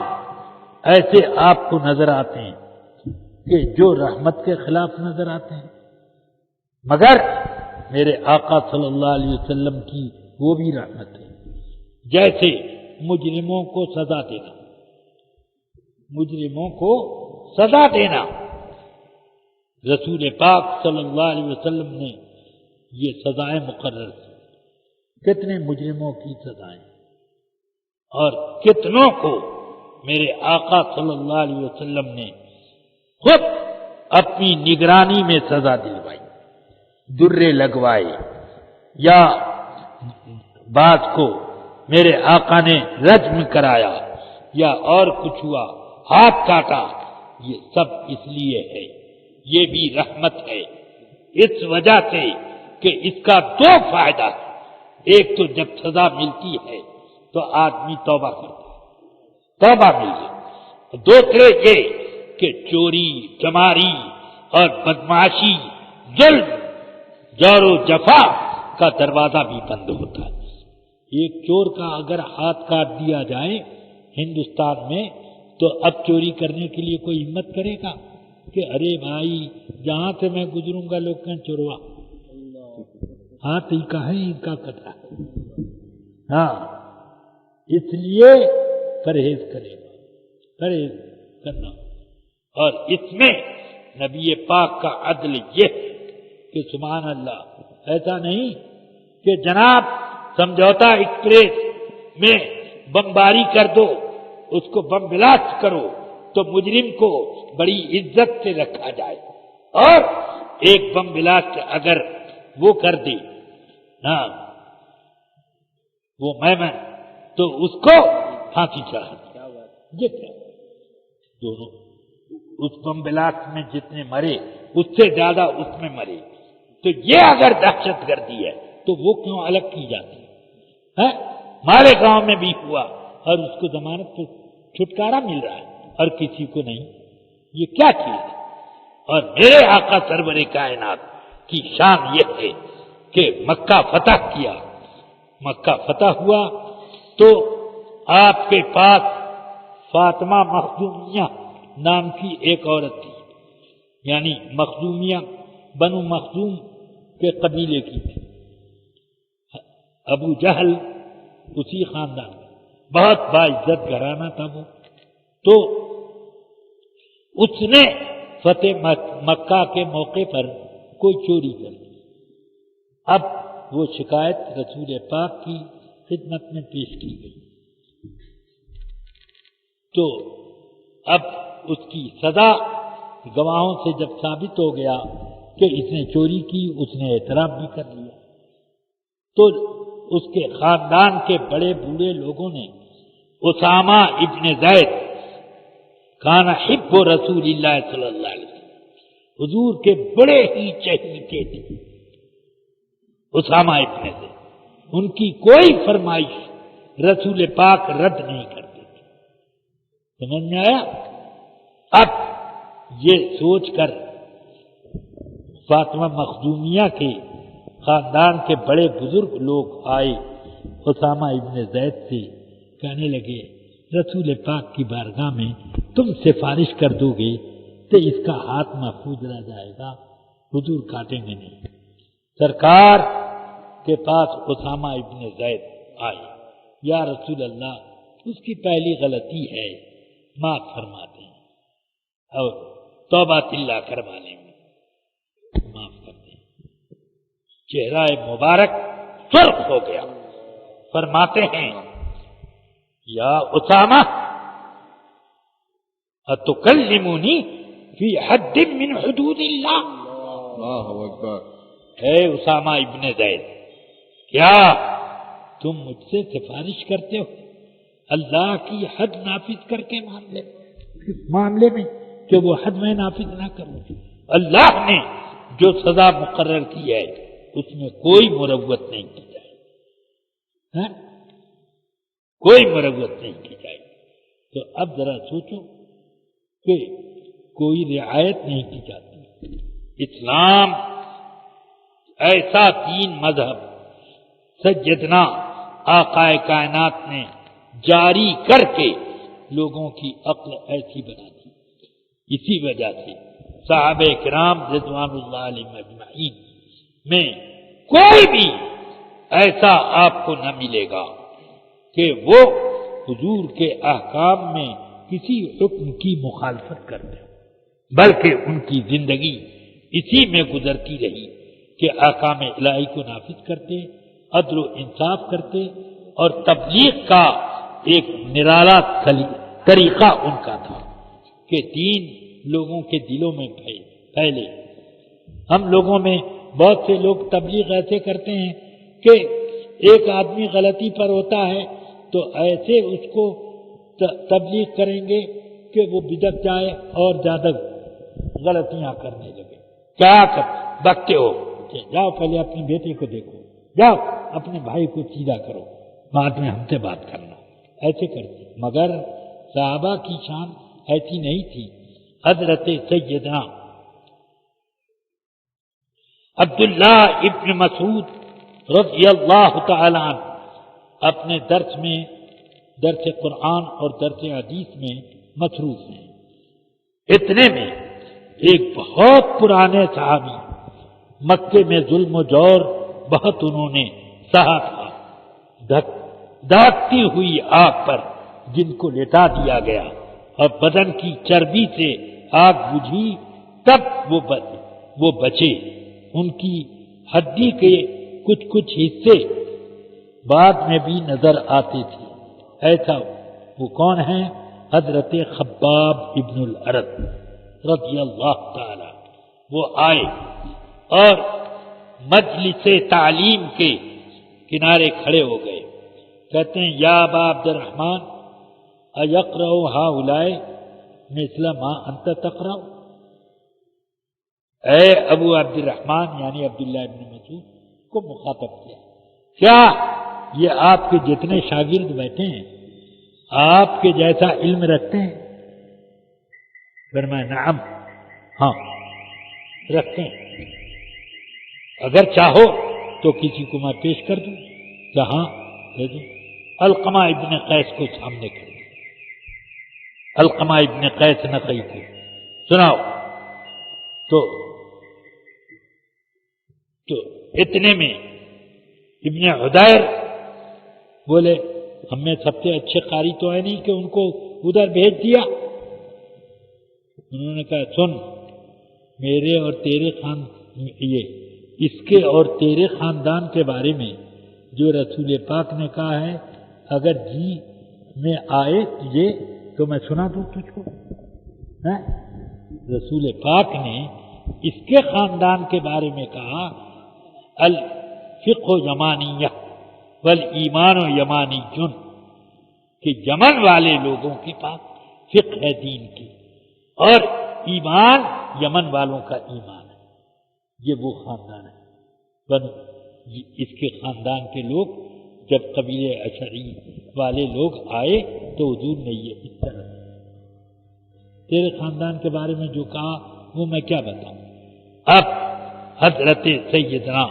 ایسے آپ کو نظر آتے ہیں کہ جو رحمت کے خلاف نظر آتے ہیں، مگر میرے آقا صلی اللہ علیہ وسلم کی وہ بھی رحمت ہے، جیسے مجرموں کو سزا دینا، مجرموں کو سزا دینا۔ رسول پاک صلی اللہ علیہ وسلم نے یہ سزائیں مقرر کی، کتنے مجرموں کی سزائیں، اور کتنوں کو میرے آقا صلی اللہ علیہ وسلم نے خود اپنی نگرانی میں سزا دلوائی، درے لگوائے، یا بعض کو میرے آقا نے رجم کرایا، یا اور کچھ ہوا، ہاتھ کاٹا۔ یہ سب اس لیے ہے، یہ بھی رحمت ہے، اس وجہ سے کہ اس کا دو فائدہ ہے۔ ایک تو جب سزا ملتی ہے تو آدمی توبہ کرتا ہے، توبہ مل گئی۔ دوسرے یہ کہ چوری، چماری اور بدمعاشی، ظلم، جور و جفا کا دروازہ بھی بند ہوتا ہے۔ ایک چور کا اگر ہاتھ کاٹ دیا جائے ہندوستان میں تو اب چوری کرنے کے لیے کوئی ہمت کرے گا کہ ارے بھائی جہاں سے میں گزروں گا لوگ کہیں چوروا، ہاتھ ہی کا ہے، ان کا کٹا۔ ہاں، اس لیے پرہیز کرے گا، پرہیز کرنا۔ اور اس میں نبی پاک کا عدل یہ ہے کہ سبحان اللہ، ایسا نہیں کہ جناب سمجھوتا ایکسپریس میں بمباری کر دو، اس کو بم بلاسٹ کرو تو مجرم کو بڑی عزت سے رکھا جائے، اور ایک بم بلاسٹ اگر وہ کر دے ہاں وہ میمن تو اس کو پھانسی چڑھا دے۔ یہ کیا دونوں اس بم بلاسٹ میں جتنے مرے اس سے زیادہ اس میں مرے، تو یہ اگر دہشت گردی ہے تو وہ کیوں الگ کی جاتی ہے؟ ہمارے گاؤں میں بھی ہوا اور اس کو ضمانت پہ چھٹکارا مل رہا ہے اور کسی کو نہیں، یہ کیا چیز ہے؟ اور میرے آقا سرور کائنات کی شان یہ ہے کہ مکہ فتح کیا، مکہ فتح ہوا تو آپ کے پاس فاطمہ مخزومیہ نام کی ایک عورت تھی، یعنی مخزومیہ بنو مخزوم کے قبیلے کی تھی، ابو جہل اسی خاندان میں، بہت باعزت گھرانہ تھا وہ، تو اس نے فتح مکہ کے موقع پر کوئی چوری کر دی۔ اب وہ شکایت رسول پاک کی خدمت میں پیش کی گئی، تو اب اس کی سزا گواہوں سے جب ثابت ہو گیا کہ اس نے چوری کی، اس نے اعتراف بھی کر لیا، تو اس کے خاندان کے بڑے بوڑھے لوگوں نے اسامہ ابن زید کان حب رسول اللہ صلی اللہ علیہ وسلم، حضور کے بڑے ہی چہیتے تھے اسامہ ابن زید، ان کی کوئی فرمائش رسول پاک رد نہیں کرتے تھے۔ سمجھ میں آیا؟ اب یہ سوچ کر فاطمہ مخزومیہ کے خاندان کے بڑے بزرگ لوگ آئے اسامہ ابن زید سے، کہنے لگے رسول پاک کی بارگاہ میں تم سفارش کر دو گے تو اس کا ہاتھ محفوظ رہ جائے گا، حضور کاٹیں گے نہیں۔ سرکار کے پاس اسامہ ابن زید آئے، یا رسول اللہ اس کی پہلی غلطی ہے، معاف فرما دیں اور توبہ اللہ کروانے میں معاف کر دیں۔ چہرہ مبارک سرخ ہو گیا، فرماتے ہیں یا اسامہ اتکلمونی فی حد من حدود اللہ، اللہ اکبر، اے اسامہ ابن زید، کیا تم مجھ سے سفارش کرتے ہو اللہ کی حد نافذ کر کے معاملے میں کہ وہ حد میں نافذ نہ کروں؟ اللہ نے جو سزا مقرر کی ہے اس میں کوئی مروت نہیں کی جائے، کوئی مروت نہیں کی جائے۔ تو اب ذرا سوچو کہ کوئی رعایت نہیں کی جاتی. اسلام ایسا دین مذہب سیدنا آقائے کائنات نے جاری کر کے لوگوں کی عقل ایسی بنا دی. اسی وجہ سے صحابہ کرام رضوان اللہ علیہم اجمعین میں کوئی بھی ایسا آپ کو نہ ملے گا کہ وہ حضور کے احکام میں کسی حکم کی مخالفت کرتے، بلکہ ان کی زندگی اسی میں گزرتی رہی کہ احکام الہی کو نافذ کرتے، عدل و انصاف کرتے، اور تبلیغ کا ایک نرالا طریقہ ان کا تھا کہ دین لوگوں کے دلوں میں پھیلے. ہم لوگوں میں بہت سے لوگ تبلیغ ایسے کرتے ہیں کہ ایک آدمی غلطی پر ہوتا ہے تو ایسے اس کو تبلیغ کریں گے کہ وہ بدک جائے اور زیادہ غلطیاں کرنے لگے. کیا کر بکتے ہو؟ جاؤ پہلے اپنے بیٹے کو دیکھو، جاؤ اپنے بھائی کو سیدھا کرو، بعد میں ہم سے بات کرنا. ایسے کرتے. مگر صحابہ کی شان ایسی نہیں تھی. حضرت سیدنا عبداللہ ابن مسعود رضی اللہ تعالی عنہ اپنے درس میں، درس قرآن اور درس حدیث میں مصروف ہیں. اتنے میں ایک بہت پرانے صحابی، مکے میں ظلم و جور بہت انہوں نے سہا تھا، دھاکتی ہوئی آگ پر جن کو لٹا دیا گیا اور بدن کی چربی سے آگ بجھی تب وہ بچے. ان کی ہڈی کے کچھ حصے بعد میں بھی نظر آتے تھے. ایسا وہ کون ہیں؟ حضرت خباب ابن الارت رضی اللہ تعالی. وہ آئے اور مجلس تعلیم کے کنارے کھڑے ہو گئے. کہتے ہیں یا ابا عبد الرحمن ایقرأ ہؤلاء مثل ما انت تقرأ. اے ابو عبد الرحمن یعنی عبداللہ ابن مسعود کو مخاطب کیا، کیا یہ آپ کے جتنے شاگرد بیٹھے ہیں آپ کے جیسا علم رکھتے ہیں؟ فرمایا نعم، ہاں رکھتے ہیں. اگر چاہو تو کسی کو میں پیش کر دوں. کہاں دے دوں؟ علقمہ ابن قیس کو سامنے کر دیں. علقمہ ابن قیس نقی کو سناؤ. تو اتنے میں ابن حدیر بولے ہم میں سب سے اچھے قاری تو ہے نہیں کہ ان کو ادھر بھیج دیا. انہوں نے کہا سن، میرے اور تیرے اس کے اور تیرے خاندان کے بارے میں جو رسول پاک نے کہا ہے، اگر جی میں آئے تجھے تو میں سنا دوں تجھ کو. رسول پاک نے اس کے خاندان کے بارے میں کہا الفقہ یمانیہ والایمان یمانی جن، کہ یمن والے لوگوں کے پاس فقہ ہے دین کی اور ایمان یمن والوں کا ایمان ہے. یہ وہ خاندان ہے. اس کے خاندان کے لوگ جب قبیلے اشعری والے لوگ آئے تو حضور نے یہ اس طرح تیرے خاندان کے بارے میں جو کہا وہ میں کیا بتاؤں. اب حضرت سیدنا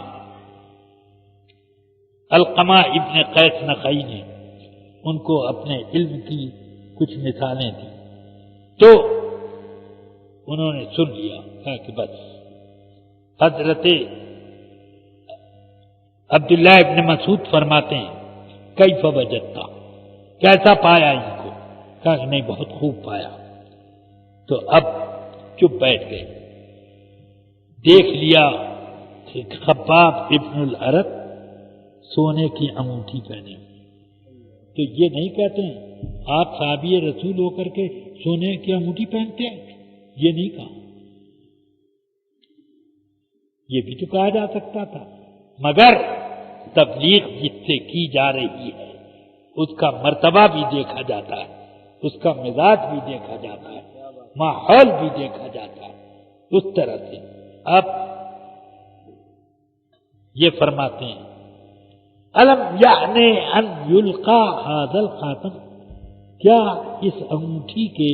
علقمہ ابن قیس نخعی نے ان کو اپنے علم کی کچھ مثالیں دی تو انہوں نے سن لیا. کہا کہ بس. حضرت عبداللہ ابن مسعود فرماتے ہیں کیف وجدتا، کیسا پایا ان کو؟ کہا کہ نہیں بہت خوب پایا. تو اب چپ بیٹھ گئے. دیکھ لیا خباب ابن الارت سونے کی انگوٹھی پہنے. تو یہ نہیں کہتے ہیں آپ صحابی رسول ہو کر کے سونے کی انگوٹھی پہنتے ہیں، یہ نہیں کہا. یہ بھی تو کہا جا سکتا تھا. مگر تبلیغ جس سے کی جا رہی ہے اس کا مرتبہ بھی دیکھا جاتا ہے، اس کا مزاج بھی دیکھا جاتا ہے، ماحول بھی دیکھا جاتا ہے. اس طرح سے اب یہ فرماتے ہیں الم یعنی ان یلقا ھذا الخاتم، کیا اس انگوٹھی کے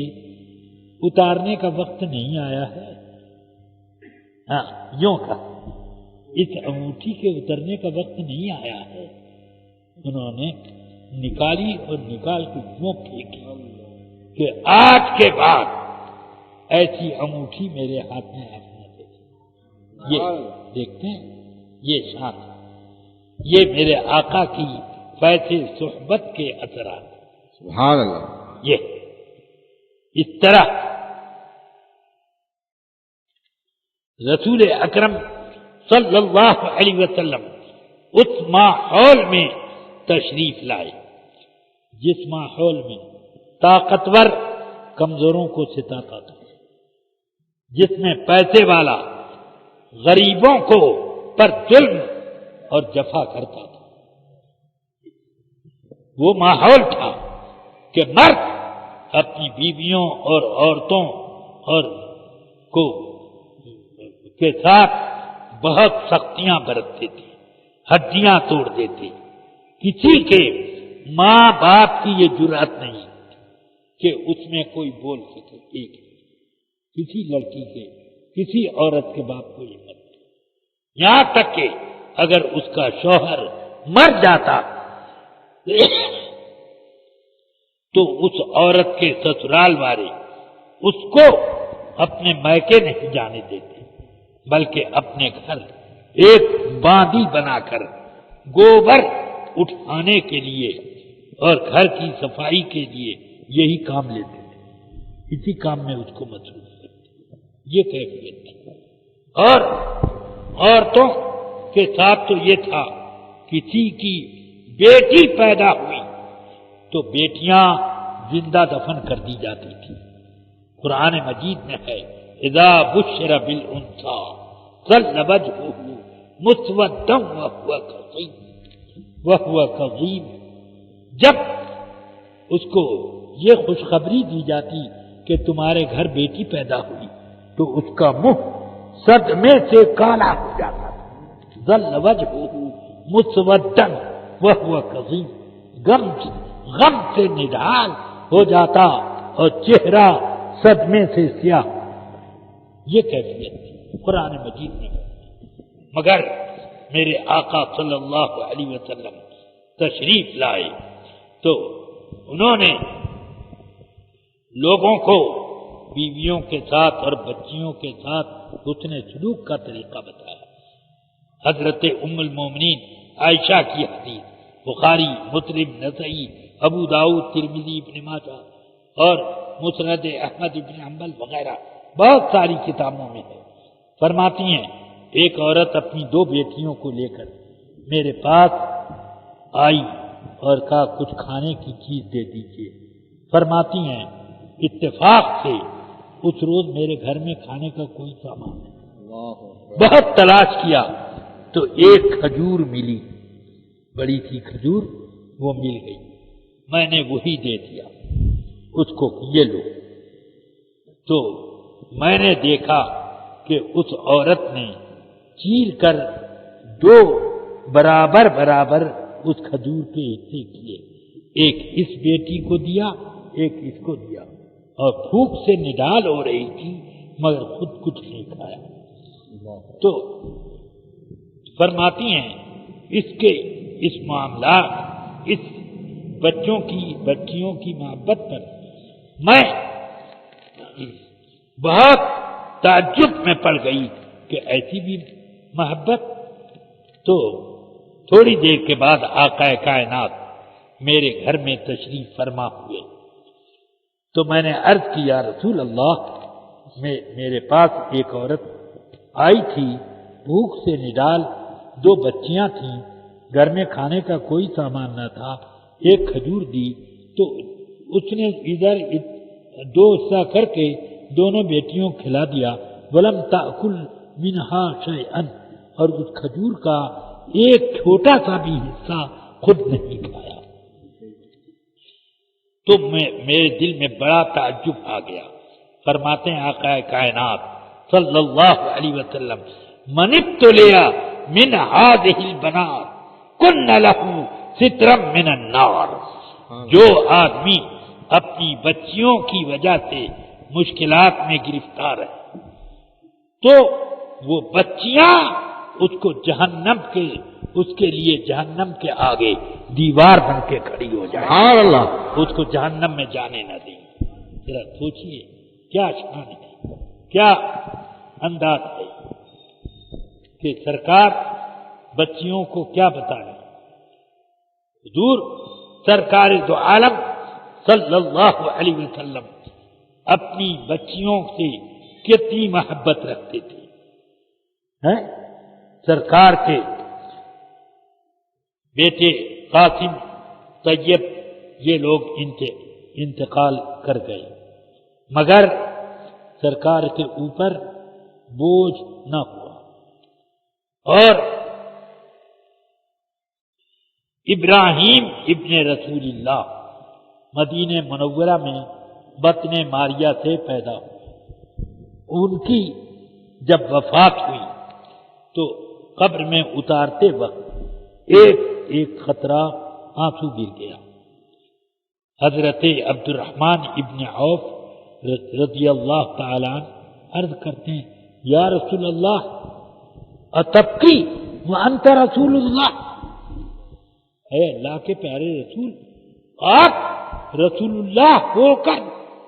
اتارنے کا وقت نہیں آیا ہے؟ ہاں یوں کہا، اس انگوٹھی کے اترنے کا وقت نہیں آیا ہے۔ انہوں نے نکالی اور نکال کے یوں پھینکی کہ آج کے بعد ایسی انگوٹھی میرے ہاتھ میں آپ نہ دیکھیں۔ یہ دیکھتے ہیں، یہ شان، یہ میرے آقا کی فیض صحبت کے اثرات۔ سبحان اللہ۔ یہ اس طرح رسول اکرم صلی اللہ علیہ وسلم اس ماحول میں تشریف لائے جس ماحول میں طاقتور کمزوروں کو ستاتا تھا، جس میں پیسے والا غریبوں کو پر ظلم اور جفا کرتا تھا۔ وہ ماحول تھا کہ مرد اپنی بیویوں اور عورتوں اور کو کے ساتھ بہت سختیاں برتتے تھے، ہڈیاں توڑ دیتے۔ کسی کے ماں باپ کی یہ جرأت نہیں کہ اس میں کوئی بول سکے، ایک کسی لڑکی کے، کسی عورت کے باپ کو یہ مت، یہاں تک کہ اگر اس کا شوہر مر جاتا تو اس عورت کے سسرال والے اس کو اپنے میکے نہیں جانے دیتے، بلکہ اپنے گھر ایک باندی بنا کر گوبر اٹھانے کے لیے اور گھر کی صفائی کے لیے یہی کام لیتے تھے، اسی کام میں اس کو مصروف کرتے۔ یہ کیفیت تھی۔ اور عورتوں کے ساتھ تو یہ تھا، کسی کی بیٹی پیدا ہوئی تو بیٹیاں زندہ دفن کر دی جاتی تھی۔ قرآن مجید میں ہے اذا بشر بالانثى ظل وجهه مسودا وهو كظيم، جب اس کو یہ خوشخبری دی جاتی کہ تمہارے گھر بیٹی پیدا ہوئی تو اس کا منہ صدمے سے کالا ہو جاتا تھا۔ ظل وجهه مسودا وهو كظيم، غم سے نڈھال ہو جاتا اور چہرہ صدمے سے سیاہ۔ یہ کیفیت تھی قرآن مجید میں۔ مگر میرے آقا صلی اللہ علیہ وسلم تشریف لائے تو انہوں نے لوگوں کو بیویوں کے ساتھ اور بچیوں کے ساتھ حسن سلوک کا طریقہ بتایا۔ حضرت ام المومنین عائشہ کی حدیث بخاری، مسلم، نسائی، ابو داؤد، ترمذی، ابن ماجہ اور مسند احمد ابن حنبل وغیرہ بہت ساری کتابوں میں ہے۔ فرماتی ہیں ایک عورت اپنی 2 بیٹیوں کو لے کر میرے پاس آئی اور کہا کچھ کھانے کی چیز دے دیجیے۔ فرماتی ہیں اتفاق سے اس روز میرے گھر میں کھانے کا کوئی سامان نہیں، بہت تلاش کیا تو ایک کھجور ملی، بڑی تھی کھجور، وہ مل گئی، میں نے وہی دے دیا اس کو، یہ لو۔ تو میں نے دیکھا کہ اس عورت نے چیر کر 2 برابر اس کھجور کے حصے کیے، ایک اس بیٹی کو دیا، ایک اس کو دیا، اور بھوک سے نڈال ہو رہی تھی مگر خود کچھ نہیں کھایا۔ تو فرماتی ہیں اس معاملات، اس بچیوں کی محبت پر میں بہت تعجب میں پڑ گئی کہ ایسی بھی محبت۔ تو تھوڑی دیر کے بعد آقا کائنات میرے گھر میں تشریف فرما ہوئے تو میں نے عرض کیا رسول اللہ، میرے پاس ایک عورت آئی تھی، بھوک سے نڈال، 2 بچیاں تھیں، گھر میں کھانے کا کوئی سامان نہ تھا، ایک کھجور دی تو اس نے ادھر 2 حصہ کر کے دونوں بیٹیوں کھلا دیا، ولم تأکل منہا شیئا، اور اس کھجور کا ایک چھوٹا سا بھی حصہ خود نہیں کھایا۔ تو میرے دل میں بڑا تعجب آ گیا۔ فرماتے ہیں آقا کائنات صلی اللہ علیہ وسلم من ابتلیا من هذه البنات کن له سترا من النار، جو آدمی اپنی بچیوں کی وجہ سے مشکلات میں گرفتار ہے تو وہ بچیاں اس کو جہنم کے اس کے لیے جہنم کے آگے دیوار بن کے کھڑی ہو جائے، سبحان اللہ، اس کو جہنم میں جانے نہ دیں۔ ذرا سوچئے کیا شان ہے، کیا انداز ہے کہ سرکار بچیوں کو کیا بتائیں۔ حضور سرکار دو عالم صلی اللہ علیہ وسلم اپنی بچیوں سے کتنی محبت رکھتے تھے، ہیں؟ سرکار کے بیٹے قاسم، طیب یہ لوگ انتقال کر گئے، مگر سرکار کے اوپر بوجھ نہ ہوا، اور ابراہیم ابن رسول اللہ مدینہ منورہ میں بطن ماریہ سے پیدا ہوئے، ان کی جب وفات ہوئی تو قبر میں اتارتے وقت ایک ایک قطرہ آنسو گر گیا۔ حضرت عبد الرحمن ابن عوف رضی اللہ تعالیٰ عنہ عرض کرتے ہیں یا رسول اللہ اتبکی وانت رسول اللہ، اے اللہ کے پیارے رسول آپ رسول اللہ ہو کر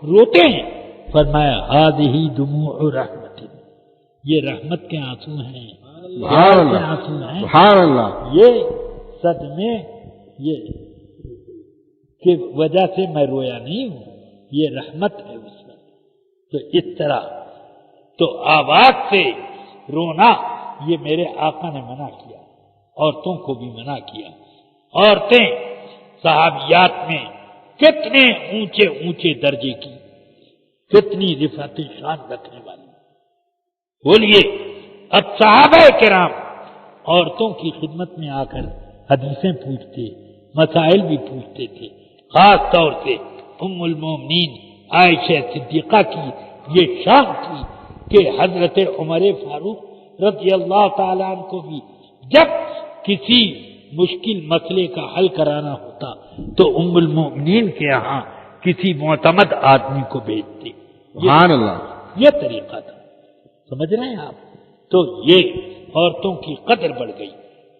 روتے ہیں؟ فرمایا ہذہ دموع رحمت، یہ رحمت کے آنسو ہیں، سبحان کے اللہ، آنسو ہیں، سبحان اللہ، یہ صدمے یہ کی وجہ سے میں رویا نہیں ہوں، یہ رحمت ہے اس میں۔ تو اس طرح تو آواز سے رونا یہ میرے آقا نے منع کیا، عورتوں کو بھی منع کیا۔ عورتیں صحابیات میں کتنے اونچے اونچے درجے کی، کتنی رفعت شان رکھنے والی، بولیے اب صحابہ کرام عورتوں کی خدمت میں آ کر حدیثیں پوچھتے، مسائل بھی پوچھتے تھے، خاص طور سے ام المومنین عائشہ صدیقہ کی یہ شان تھی کہ حضرت عمر فاروق رضی اللہ تعالیٰ عنہ کو بھی جب کسی مشکل مسئلے کا حل کرانا ہوتا تو ام المومنین کے یہاں کسی معتمد آدمی کو بھیجتے۔ سبحان اللہ، یہ طریقہ تھا، سمجھ رہے ہیں آپ؟ تو یہ عورتوں کی قدر بڑھ گئی۔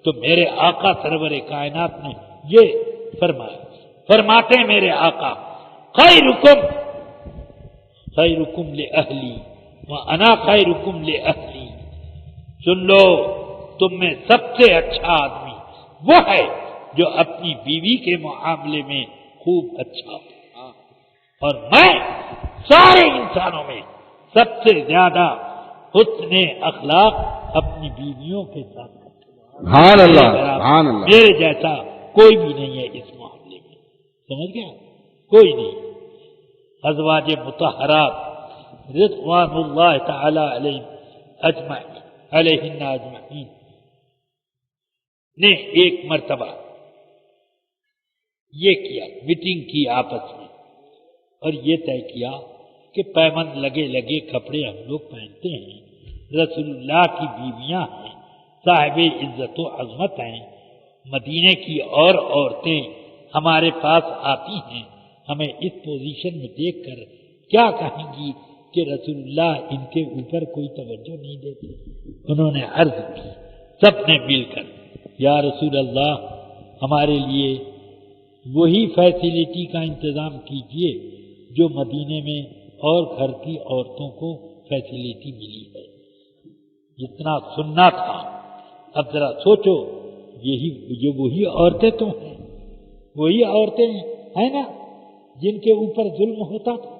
تو میرے آقا سرور کائنات نے یہ فرمایا، فرماتے ہیں میرے آقا خیرکم خیرکم لأہلی وانا خیرکم لأہلی، سن لو تم میں سب سے اچھا آدمی وہ ہے جو اپنی بیوی کے معاملے میں خوب اچھا ہو، اور میں سارے انسانوں میں سب سے زیادہ حسن اخلاق اپنی بیویوں کے ساتھ کرتا ہوں۔ سبحان اللہ، سبحان اللہ، میرے جیسا کوئی بھی نہیں ہے اس معاملے میں، سمجھ گیا؟ کوئی نہیں۔ ازواج مطہرات رضوان اللہ تعالی علیہن اجمعین نے ایک مرتبہ یہ کیا، میٹنگ کی آپس میں، اور یہ طے کیا کہ پیمند لگے لگے کپڑے ہم لوگ پہنتے ہیں، رسول اللہ کی بیویاں ہیں، صاحب عزت و عظمت ہیں، مدینے کی اور عورتیں ہمارے پاس آتی ہیں، ہمیں اس پوزیشن میں دیکھ کر کیا کہیں گی کہ رسول اللہ ان کے اوپر کوئی توجہ نہیں دیتے۔ انہوں نے عرض کی سب نے مل کر یا رسول اللہ ہمارے لیے وہی فیسلٹی کا انتظام کیجئے جو مدینے میں اور گھر کی عورتوں کو فیسلٹی ملی ہے، جتنا سننا تھا۔ اب ذرا سوچو، یہ وہی عورتیں تو ہیں، وہی عورتیں ہیں نا جن کے اوپر ظلم ہوتا تھا،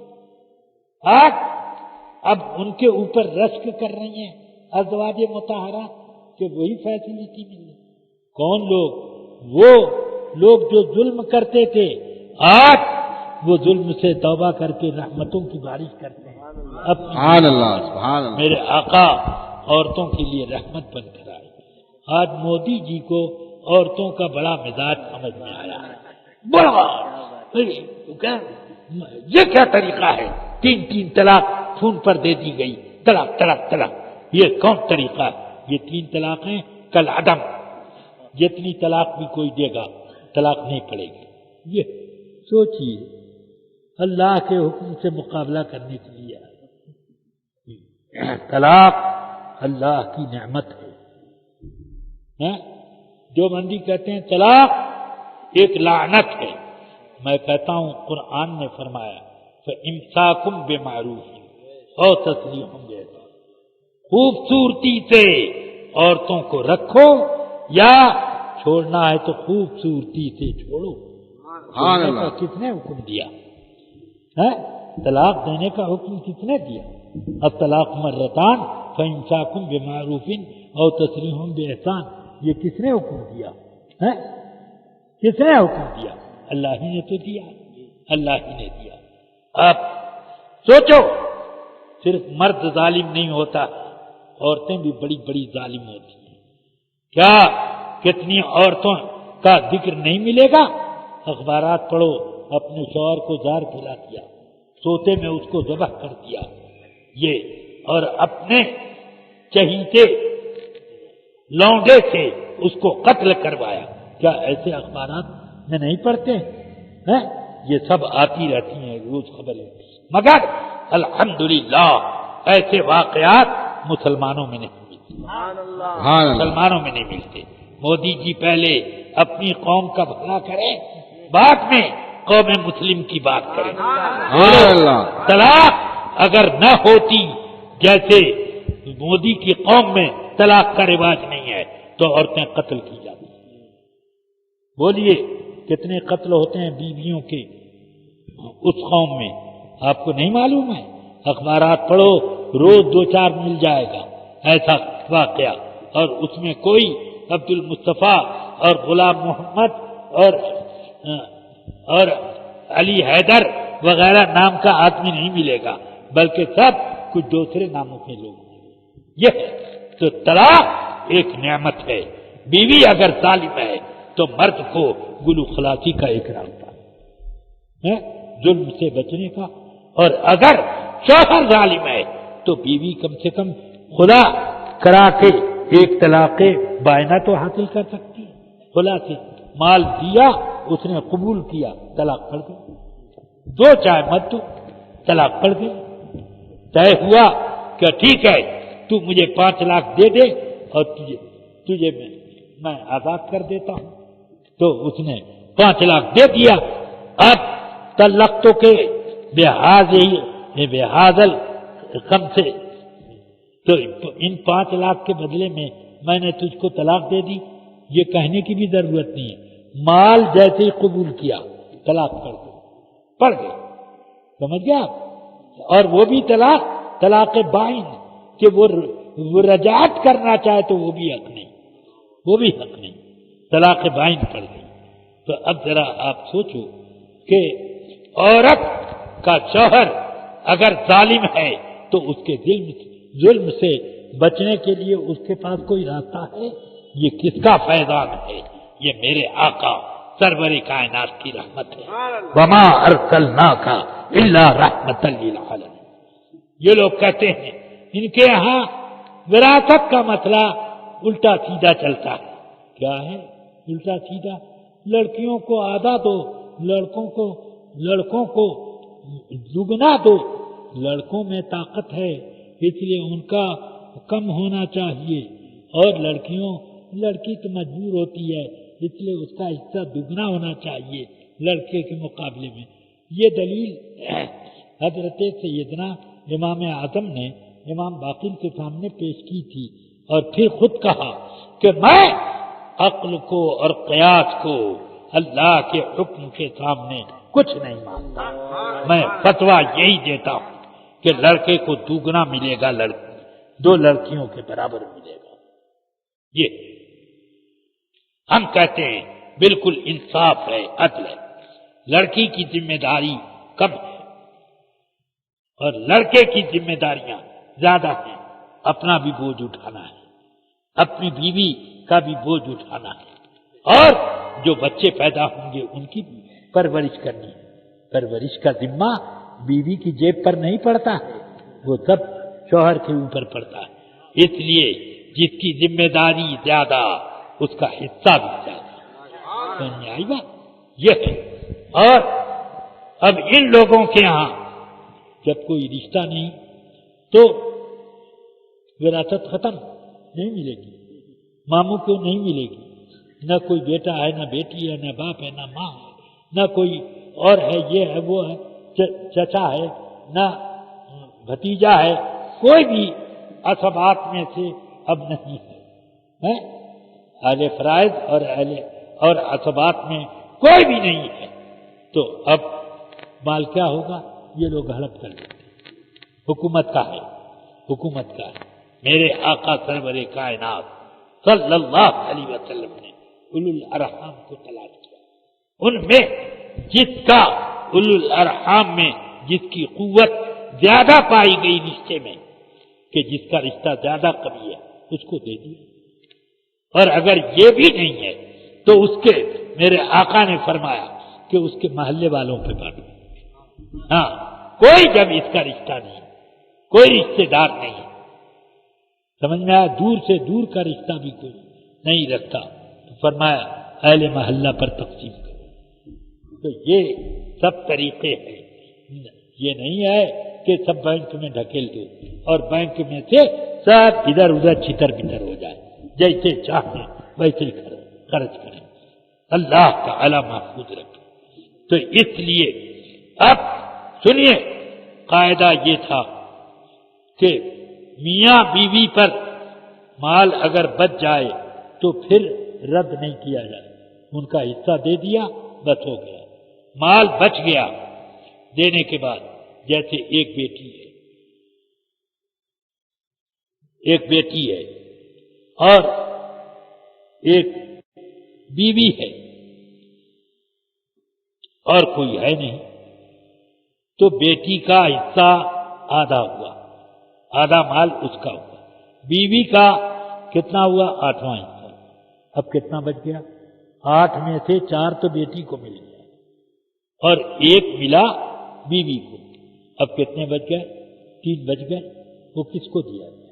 آج اب ان کے اوپر رشک کر رہی ہیں ازواج مطہرات کہ وہی فیسلٹی ملی۔ کون لوگ؟ وہ لوگ جو ظلم کرتے تھے، آج وہ ظلم سے توبہ کر کے رحمتوں کی بارش کرتے ہیں۔ سبحان اللہ، سبحان اللہ، میرے آقا عورتوں کے لیے رحمت بن کر آئے۔ آج مودی جی کو عورتوں کا بڑا مزاج سمجھ میں آیا ہے، بڑا یہ کیا طریقہ ہے؟ تین طلاق فون پر دے دی گئی، طلاق طلاق طلاق، یہ کون طریقہ ہے؟ یہ 3 طلاقیں کل عدم، جتنی طلاق بھی کوئی دے گا طلاق نہیں پڑے گی۔ یہ سوچئے اللہ کے حکم سے مقابلہ کرنے کے لیے. طلاق اللہ کی نعمت ہے. جو بندی کہتے ہیں طلاق ایک لعنت ہے. میں کہتا ہوں قرآن نے فرمایا فَإِمْسَاكُمْ بِمَعْرُوفٍ أَوْ تَسْرِيحٌ بِإِحْسَانٍ. خوبصورتی سے عورتوں کو رکھو یا چھوڑنا ہے تو خوبصورتی سے چھوڑو. چھوڑنے کا کس نے حکم دیا ہے؟ طلاق دینے کا حکم کس نے دیا؟ اب طلاق مرتان فَإِمْسَاكُمْ بِمَعْرُوفٍ أَوْ تَسْرِيحٌ بِإِحْسَانٍ. یہ کس نے حکم دیا ہے؟ کس نے حکم دیا؟ اللہ ہی نے تو دیا. اللہ ہی نے دیا. اب سوچو صرف مرد ظالم نہیں ہوتا، عورتیں بھی بڑی بڑی ظالم ہوتی ہیں. کیا کتنی عورتوں کا ذکر نہیں ملے گا؟ اخبارات پڑھو، اپنے شوہر کو زہر کھلا دیا، سوتے میں اس کو ذبح کر دیا، یہ اور اپنے چہیتے لونڈے سے اس کو قتل کروایا. کیا ایسے اخبارات میں نہیں پڑھتے ہیں؟ یہ سب آتی رہتی ہیں روز خبریں. مگر الحمدللہ ایسے واقعات مسلمانوں میں نہیں ملتے. مسلمانوں میں نہیں ملتے. مودی جی پہلے اپنی قوم کا بھلا کریں، بعد میں قوم مسلم کی بات کریں. طلاق اگر نہ ہوتی، جیسے مودی کی قوم میں طلاق کا رواج نہیں ہے، تو عورتیں قتل کی جاتی. بولیے کتنے قتل ہوتے ہیں بیویوں کے اس قوم میں؟ آپ کو نہیں معلوم ہے؟ اخبارات پڑھو، روز 2-4 مل جائے گا ایسا واقعہ. اور اس میں کوئی عبد المصطفیٰ اور غلام محمد اور علی حیدر وغیرہ نام کا آدمی نہیں ملے گا، بلکہ سب کچھ دوسرے ناموں کے لوگ ہیں. یہ تو طلاق ایک نعمت ہے. بیوی اگر ظالم ہے تو مرد کو گلو خلاصی کا ایک راستہ ہے ظلم سے بچنے کا. اور اگر شوہر ظالم ہے تو بیوی کم سے کم خدا کرا کے ایک طلاق بائنہ تو حاصل کر سکتی ہے. خلا سے مال دیا، اس نے قبول کیا، طلاق پڑ گئی. دو چائے مت دو، طلاق پڑ گئی. طے ہوا کہ ٹھیک ہے تو مجھے 5 لاکھ دے دے اور تجھے میں آزاد کر دیتا ہوں. تو اس نے 5 لاکھ دے دیا. اب طلقتوں کے بحاظل کم سے تو ان 5 لاکھ کے بدلے میں نے تجھ کو طلاق دے دی، یہ کہنے کی بھی ضرورت نہیں ہے. مال جیسے ہی قبول کیا طلاق پڑ گئی. سمجھ گیا آپ؟ اور وہ بھی طلاق بائن کہ وہ رجعت کرنا چاہے تو وہ بھی حق نہیں، وہ بھی حق نہیں. طلاق بائن پڑ گئی. تو اب ذرا آپ سوچو کہ عورت کا شوہر اگر ظالم ہے تو اس کے ظلم سے بچنے کے لیے اس کے پاس کوئی راستہ ہے؟ یہ کس کا فیضان ہے؟ یہ میرے آقا سرور کائنات کی رحمت ہے. وما ارسلناک الا رحمۃ للعالمین. یہ لوگ کہتے ہیں ان کے یہاں وراثت کا مسئلہ الٹا سیدھا چلتا ہے. کیا ہے الٹا سیدھا؟ لڑکیوں کو آدھا دو، لڑکوں کو دگنا دو. لڑکوں میں طاقت ہے اس لیے ان کا کم ہونا چاہیے، اور لڑکی تو مجبور ہوتی ہے اس لیے اس کا حصہ دگنا ہونا چاہیے لڑکے کے مقابلے میں. یہ دلیل حضرت سیدنا امام اعظم نے امام باقر کے سامنے پیش کی تھی، اور پھر خود کہا کہ میں عقل کو اور قیاس کو اللہ کے حکم کے سامنے کچھ نہیں مانتا. میں فتویٰ یہی دیتا ہوں کہ لڑکے کو دوگنا ملے گا، 2 لڑکیوں کے برابر ملے گا. یہ ہم کہتے ہیں بالکل انصاف ہے، عدل ہے. لڑکی کی ذمہ داری کم ہے اور لڑکے کی ذمہ داریاں زیادہ ہیں. اپنا بھی بوجھ اٹھانا ہے، اپنی بیوی کا بھی بوجھ اٹھانا ہے، اور جو بچے پیدا ہوں گے ان کی بھی پرورش کرنی ہے. پرورش کا ذمہ بیوی کی جیب پر نہیں پڑتا ہے، وہ سب شوہر کے اوپر پڑتا ہے. اس لیے جس کی ذمہ داری زیادہ اس کا حصہ بھی زیادہ. آئی بات یہ ہے. اور اب ان لوگوں کے ہاں جب کوئی رشتہ نہیں تو وراثت ختم نہیں ملے گی، ماموں کو نہیں ملے گی، نہ کوئی بیٹا ہے، نہ بیٹی ہے، نہ باپ ہے، نہ ماں ہے، نہ کوئی اور ہے، یہ ہے وہ ہے، چچا ہے، نہ بھتیجا ہے، کوئی بھی عصبات میں سے اب نہیں ہے، اہل فرائض اور عصبات میں کوئی بھی نہیں ہے، تو اب مال کیا ہوگا؟ یہ لوگ ہڑپ کر لیتے ہیں، حکومت کا ہے، حکومت کا ہے۔ میرے آقا سرور کائنات صلی اللہ علیہ وسلم نے اولو الارحام کو تلاش کیا، ان میں جس کا اولو الارحام میں جس کی قوت زیادہ پائی گئی رشتے میں، کہ جس کا رشتہ زیادہ قوی ہے، اس کو دے دیا، اور اگر یہ بھی نہیں ہے تو اس کے میرے آقا نے فرمایا کہ اس کے محلے والوں پہ بانٹو۔ ہاں، کوئی جب اس کا رشتہ نہیں، کوئی رشتے دار نہیں، سمجھ میں آیا، دور سے دور کا رشتہ بھی کوئی نہیں رکھتا، تو فرمایا اہل محلہ پر تقسیم کرو۔ تو یہ سب طریقے ہیں، یہ نہیں ہے کہ سب بینک میں ڈھکیل دو اور بینک میں سے سب ادھر ادھر چھتر بتر ہو جائے، جیسے چاہیں ویسے ہی خرچ کریں، اللہ تعالی محفوظ رکھے۔ تو اس لیے اب سنیے، قاعدہ یہ تھا کہ میاں بیوی پر مال اگر بچ جائے تو پھر رد نہیں کیا جائے، ان کا حصہ دے دیا بس ہو گیا، مال بچ گیا دینے کے بعد۔ جیسے ایک بیٹی ہے اور ایک بیوی ہے اور کوئی ہے نہیں، تو بیٹی کا حصہ آدھا ہوا، آدھا مال اس کا ہوا، بیوی کا کتنا ہوا؟ 8واں حصہ۔ اب کتنا بچ گیا؟ 8 میں سے 4 تو بیٹی کو مل گیا اور 1 ملا بیوی کو، اب کتنے بچ گئے؟ 3 بچ گئے۔ وہ کس کو دیا جائے؟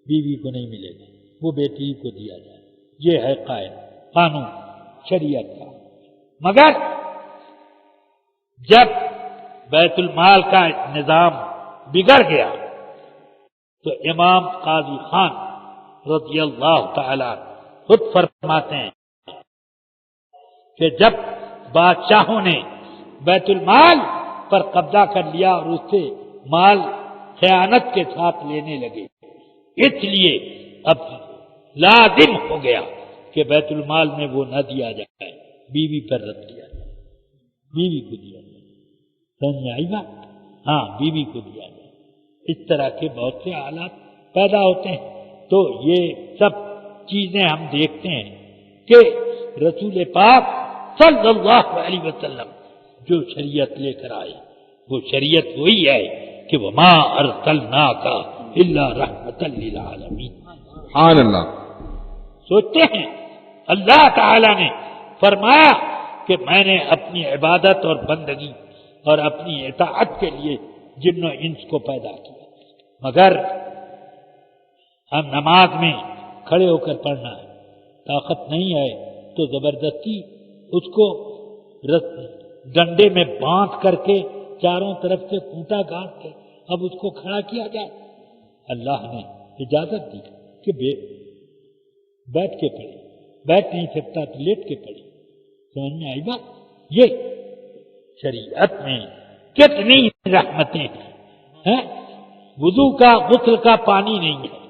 بیوی کو نہیں ملے گا، وہ بیٹی کو دیا جائے۔ یہ ہے قانون شریعت کا۔ مگر جب بیت المال کا نظام بگڑ گیا تو امام قاضی خان رضی اللہ تعالی خود فرماتے ہیں کہ جب بادشاہوں نے بیت المال پر قبضہ کر لیا اور اس سے مال خیانت کے ساتھ لینے لگے، اس لیے اب لازم ہو گیا کہ بیت المال میں وہ نہ دیا جائے، بیوی پر رد کیا جائے، بیوی کو دیا جائے۔ سمجھ میں آئی بات؟ ہاں، بیوی کو دیا جائے۔ اس طرح کے بہت سے حالات پیدا ہوتے ہیں، تو یہ سب چیزیں ہم دیکھتے ہیں کہ رسول پاک صلی اللہ علیہ وسلم جو شریعت لے کر آئے وہ شریعت وہی ہے کہ وما ارسلناک الا رحمۃ للعالمین۔ سبحان اللہ۔ سوچتے ہیں اللہ تعالی نے فرمایا کہ میں نے اپنی عبادت اور بندگی اور اپنی اطاعت کے لیے جن و انس کو پیدا کیا، مگر ہم نماز میں کھڑے ہو کر پڑھنا ہے، طاقت نہیں ہے تو زبردستی اس کو ڈنڈے میں باندھ کر کے چاروں طرف سے کونٹا گانٹ کے اب اس کو کھڑا کیا جائے۔ اللہ نے اجازت دی کہ بیٹھ کے پڑھے، بیٹھ نہیں سکتا تو لیٹ کے پڑھے۔ سمجھ میں آئی بات؟ یہ شریعت میں کتنی رحمتیں ہیں۔ وضو کا غسل کا پانی نہیں ہے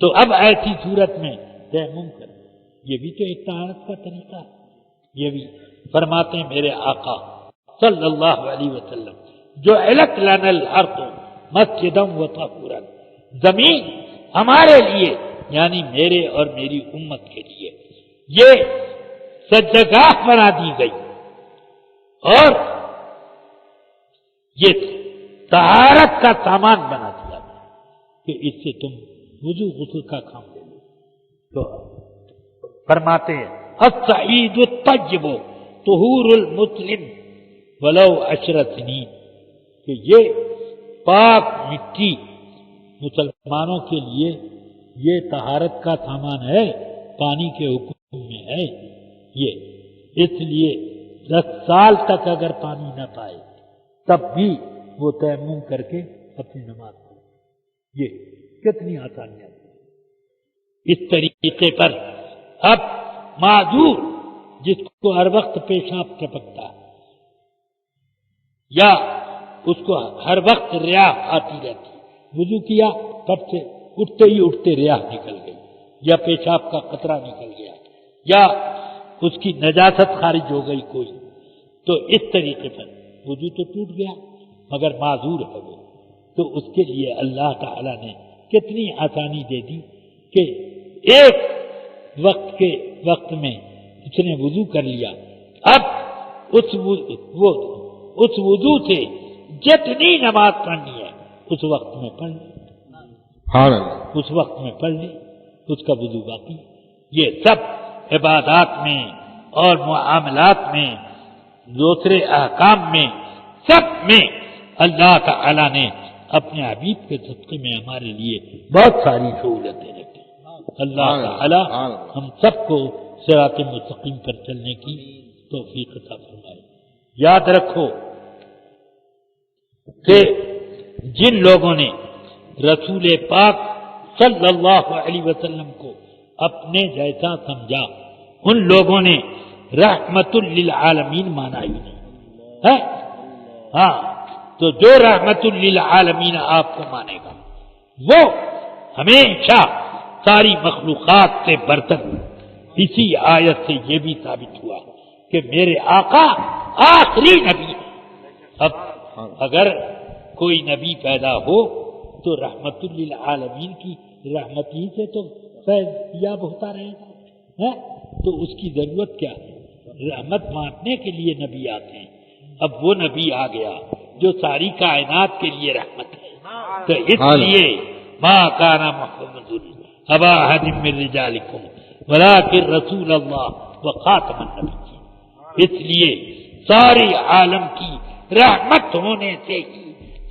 تو اب ایسی صورت میں تیمم کر، یہ بھی تو ایک طہارت کا طریقہ ہے۔ یہ بھی فرماتے ہیں میرے آقا صلی اللہ علیہ وسلم، جو علت لنا الارض مسجدا و طہورا، زمین ہمارے لیے یعنی میرے اور میری امت کے لیے یہ سجدگاہ بنا دی گئی اور یہ طہارت کا سامان بنا دیا گیا کہ اس سے تم وضو غسل کا کام لے لو۔ تو فرماتے ہیں الصعید الطیب طہور المسلم ولو 10 سنین، کہ یہ پاک مٹی مسلمانوں کے لیے یہ طہارت کا سامان ہے، پانی کے حکم میں ہے یہ، اس لیے 10 سال تک اگر پانی نہ پائے تب بھی وہ تیمم کر کے اپنی نماز پڑھے۔ یہ کتنی آسانیاں ہیں۔ اس طریقے پر اب معذور جس کو ہر وقت پیشاب ٹپکتا ہے یا اس کو ہر وقت ریاح آتی رہتی، وضو کیا کب سے اٹھتے ریاح نکل گئی یا پیشاب کا قطرہ نکل گیا یا اس کی نجاست خارج ہو گئی کوئی، تو اس طریقے پر وضو تو ٹوٹ گیا مگر معذور ہے وہ، تو اس کے لیے اللہ تعالی نے کتنی آسانی دے دی کہ ایک وقت میں اس نے وضو کر لیا، اب اس وضو سے جتنی نماز پڑھنی ہے اس وقت میں پڑھ لے، اس وقت میں پڑھ لے، اس کا وضو باقی۔ یہ سب عبادات میں اور معاملات میں دوسرے احکام میں سب میں اللہ تعالی نے اپنے حبیب کے صدقے میں ہمارے لیے بہت ساری سہولتیں رکھی۔ اللہ تعالی ہم سب کو صراط مستقیم پر چلنے کی توفیق عطا فرمائے۔ یاد رکھو کہ جن لوگوں نے رسول پاک صلی اللہ علیہ وسلم کو اپنے جیسا سمجھا ان لوگوں نے رحمت للعالمین مانا ہی نہیں ہے۔ ہاں تو جو رحمت للعالمین آپ کو مانے گا وہ ہمیشہ ساری مخلوقات سے برتر۔ اسی آیت سے یہ بھی ثابت ہوا کہ میرے آقا آخری نبی ہے۔ اب اگر کوئی نبی پیدا ہو تو رحمت للعالمین کی رحمت ہی سے تو فیض یاب ہوتا رہے گا، تو اس کی ضرورت کیا ہے؟ رحمت بانٹنے کے لیے نبی آتے ہیں، اب وہ نبی آ گیا جو ساری کائنات کے لیے رحمت ہے، تو اس لیے ما کان محمد ابا احد من رجالکم ولکن رسول اللہ وخاتم النبیین، اس لیے ساری عالم کی رحمت ہونے سے ہی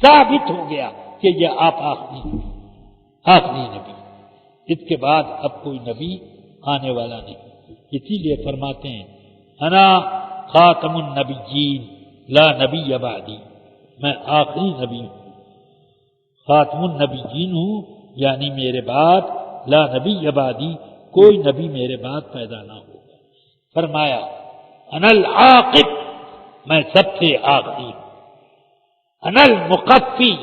ثابت ہو گیا کہ یہ آپ آخری نبی، اس کے بعد اب کوئی نبی آنے والا نہیں۔ اسی لیے فرماتے ہیں انا خاتم النبیین لا نبی بعدی، میں آخری نبی ہوں، خاتم النبیین ہوں، یعنی میرے بعد لا نبی بعدی، کوئی نبی میرے بعد پیدا نہ ہوگا۔ فرمایا انا العاقب، میں سب سے آخری ہوں، انا المقفی،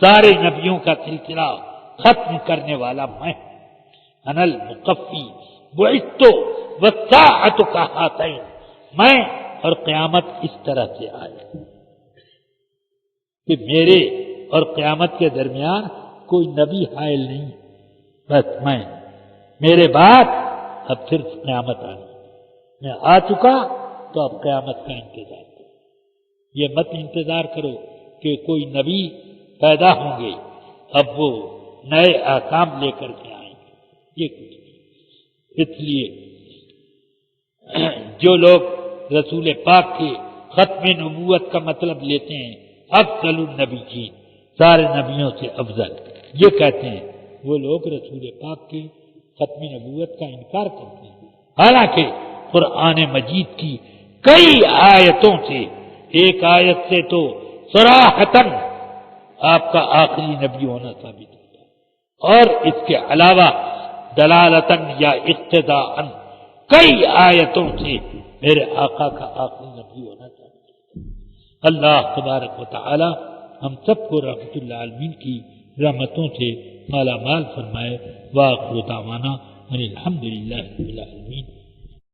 سارے نبیوں کا سلسلہ ختم کرنے والا میں، انا المقفی بعثت والساعۃ کہاتین، میں اور قیامت اس طرح سے آئے کہ میرے اور قیامت کے درمیان کوئی نبی حائل نہیں، بس میں، میرے بعد اب صرف قیامت آنی، میں آ چکا تو اب قیامت کا انتظار کرو۔ یہ مت انتظار کرو کہ کوئی نبی پیدا ہوں گے اب وہ نئے احکام لے کر کے آئیں گے، یہ کچھ نہیں۔ اس لیے جو لوگ رسول پاک کے ختم نبوت کا مطلب لیتے ہیں افضل النبیین، سارے نبیوں سے افضل، یہ کہتے ہیں، وہ لوگ رسول پاک کے ختم نبوت کا انکار کرتے ہیں، حالانکہ قرآن مجید کی کئی آیتوں سے، ایک آیت سے تو صراحتاً آپ کا آخری نبی ہونا ثابت ہوتا ہے، اور اس کے علاوہ دلالتاً یا اقتداءً کئی آیتوں سے میرے آقا کا آخری نبی ہونا ثابت ہوتا ہے۔ اللہ تبارک و تعالی ہم سب کو رحمت للعالمین کی رحمتوں سے مالا مال فرمائے۔ وآخر دعوانا ان الحمد للہ رب العالمین۔